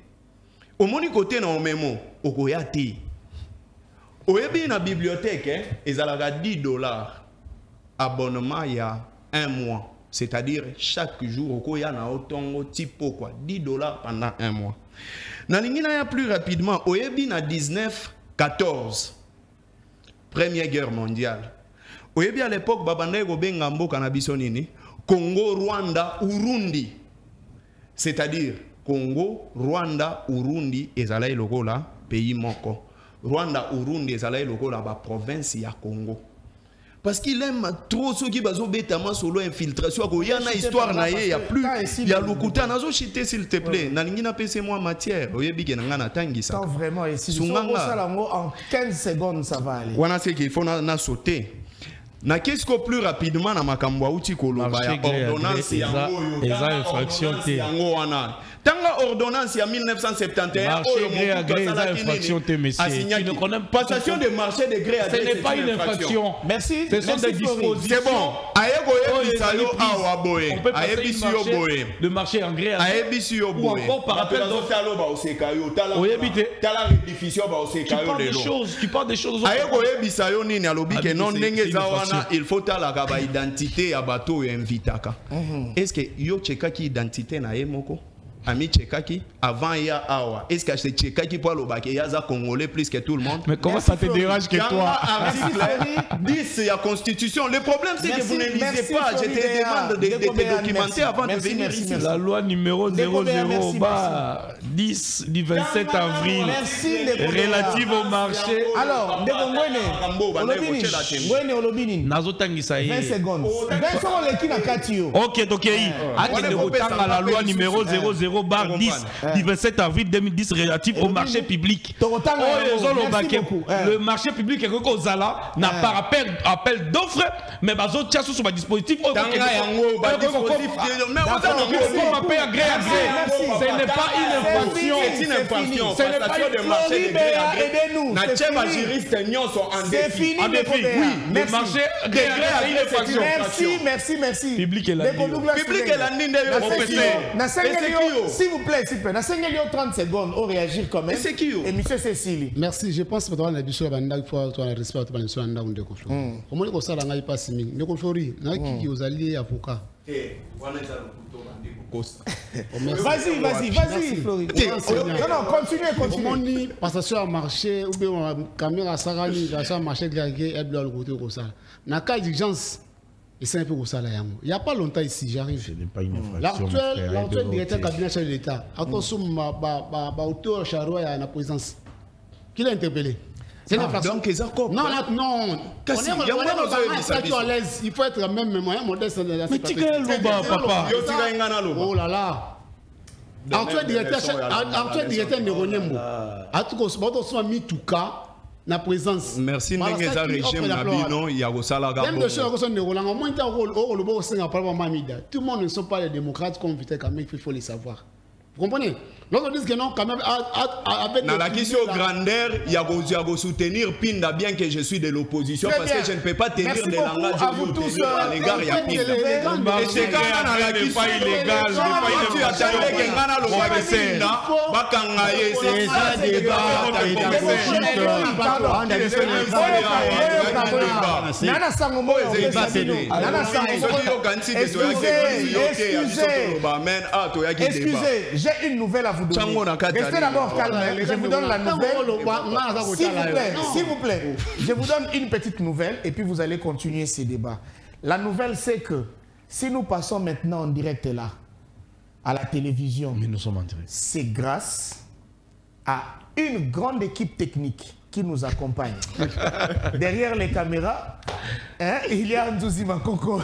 Au moni côté na omemo okoyati. Oyebi na bibliothèque ezalaka $10 abonnement il y a un mois, c'est-à-dire chaque jour okoya na otongo tipo quoi $10 pendant un mois. Na lingina ya plus rapidement oyebi na 1914 Première Guerre mondiale. Oyebi à l'époque babanda ko benga mboka na biso nini Congo, Rwanda, Urundi. C'est-à-dire Congo, Rwanda, Urundi ezalai lokola pays moko. Rwanda, Urundi ezalai lokola ba province ya Congo. Parce qu'il aime trop ceux qui bazo bétama solo infiltration. Il y a une histoire na il y a plus il y a lokuta nazo chité s'il te plaît. Na ningi na pese moi matière. Oyebi ke nga na tangisa. Tant vraiment ici en 15 secondes ça va aller. Wana c'est qu'il faut na sauter. Na qu'est-ce que plus rapidement na makambo outi koloba ya ordonnance ya infraction te. Tanga ordonnance ya 1971 marché gré à gré infraction te monsieur. Tu ne connais pas passation de marché de gré à gré. Ce n'est pas une infraction. Merci. Ce sont des dispositions. C'est bon. Ayego yebisayo awa boye. Ayebisu yo boye. De marché en gré à gré. Ayebisu yo boye. Ou encore par rappel talo ba osekayo tala. Oyebite. Tala rediffusion ba osekayo lelo. Tu parles des choses. Ayego yebisayo nini alobi ke non ndenge zawana il faut tala ka ba identité ya bato yo invitaka. Est-ce que yo cheka ki identité na yemoko? Ami Tchekaki, avant il y a Awa. Est-ce que c'est Tchekaki pour le bac? Il y a un Congolais plus que tout le monde. Mais comment ça te dérange que toi? Article 10, il y a Constitution. Le problème, c'est que vous ne lisez pas. Je te demande de documenter avant de venir ici. La loi numéro 00-10 du 27 avril relative au marché. Alors, Nazotangisa 20 secondes. 20 secondes, les qui n'a qu'à tuer. Ok, ok. La loi numéro 00 0/10 du 27 avril 2010 relatif au marché public. Le marché public est Zala n'a pas appel d'offres, mais bazo tia sur ma dispositif. Ce n'est pas une infraction. C'est une infraction. Ce n'est pas une marché de gré à gré. C'est fini. Oui, le marché de gré à gré. Merci. Public et la s'il vous plaît, na 30 secondes, on réagir comme même. C'est qui? Et monsieur Cécile. Merci, je pense que tu as un respect pour les soins de Flori. Comment est-ce que ça n'a pas si bien? Flori, qui aux alliés avocats. Vas-y, Flori. Non, continue. Passation à marché, ou bien caméra Sarani, passation à marché, et blanc le côté comme ça. N'a qu'à d'urgence. Et c'est un peu ça là. Il n'y a pas longtemps ici, j'arrive. Ce n'est pas une infraction. L'actuel directeur cabinet chef de l'État, attention, ma auteur Charoua à la présidence. Qui l'a interpellé? C'est une infraction. Donc, ils ont compris. Non. Il faut être même moyen modeste. Mais tu gagnes le bas, papa. Oh là là. Actuel directeur de Ronembo. En tout cas, on a mis tout cas. La présence. Merci Nengeza régime Nabino, il y a aussi la même de choses tout le monde ne sont pas les démocrates comme peut-être quand même il faut les savoir. Vous comprenez? Lorsqu'on dit que non, quand même, avec dans la question grandeur, il y a soutenir Pinda, bien que je suis de l'opposition, parce que je ne peux pas tenir des langages à l'égard de Pinda. Et c'est quand même dans la question illégal, tu attendais que Ngana le Pinda, Bakangaye, c'est ça débat, excusez, j'ai une nouvelle à vous donner. Restez d'abord calme. Je vous donne la nouvelle. S'il vous plaît. Je vous donne une petite nouvelle et puis vous allez continuer ces débats. La nouvelle, c'est que si nous passons maintenant en direct là, à la télévision, mais nous sommes en direct. C'est grâce à une grande équipe technique qui nous accompagne. Derrière les caméras, il y a Ndouzi Makoko,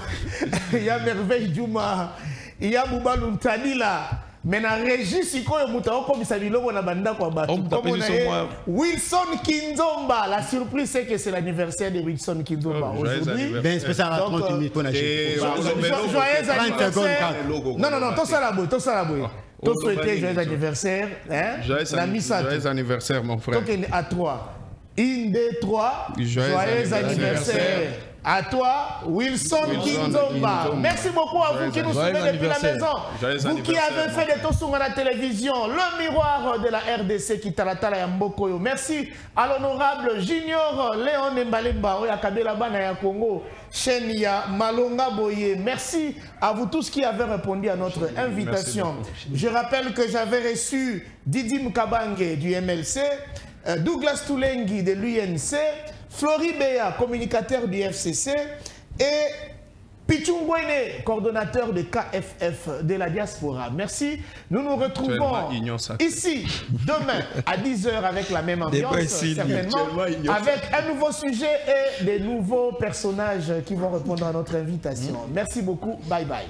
il y a Merveille Djouma, il y a Bouba Luntani là. Mais na Régis Sikoyo Moutao comme ça dit logo na banda kwa batu. Wilson Kinzomba. La surprise c'est que c'est l'anniversaire de Wilson Kinzomba aujourd'hui. Ben spécial à 30 minutes pour joyeux anniversaire. Non, tout ça la boy. Tout souhaiter joyeux anniversaire, Joyeux anniversaire mon frère. Donc à 3. 1, 2, 3. Joyeux anniversaire. À toi, Wilson Kinzomba. Merci beaucoup à vous qui nous suivez depuis la maison. Vous qui avez fait des tours à la télévision, le miroir de la RDC qui talatala ya Mbokoyo. Merci à l'honorable Junior Léon Mbalemba, Oya Kabela Bana ya Congo, Chenia Malonga Boye. Merci à vous tous qui avez répondu à notre invitation. Je rappelle que j'avais reçu Didi Mkabange du MLC, Douglas Toulengi de l'UNC, Flori Béa, communicateur du FCC, et Pichungwene, coordonnateur de KFF de la diaspora. Merci. Nous nous retrouvons ici demain à 10 h avec la même ambiance, certainement, avec un nouveau sujet et des nouveaux personnages qui vont répondre à notre invitation. Merci beaucoup. Bye bye.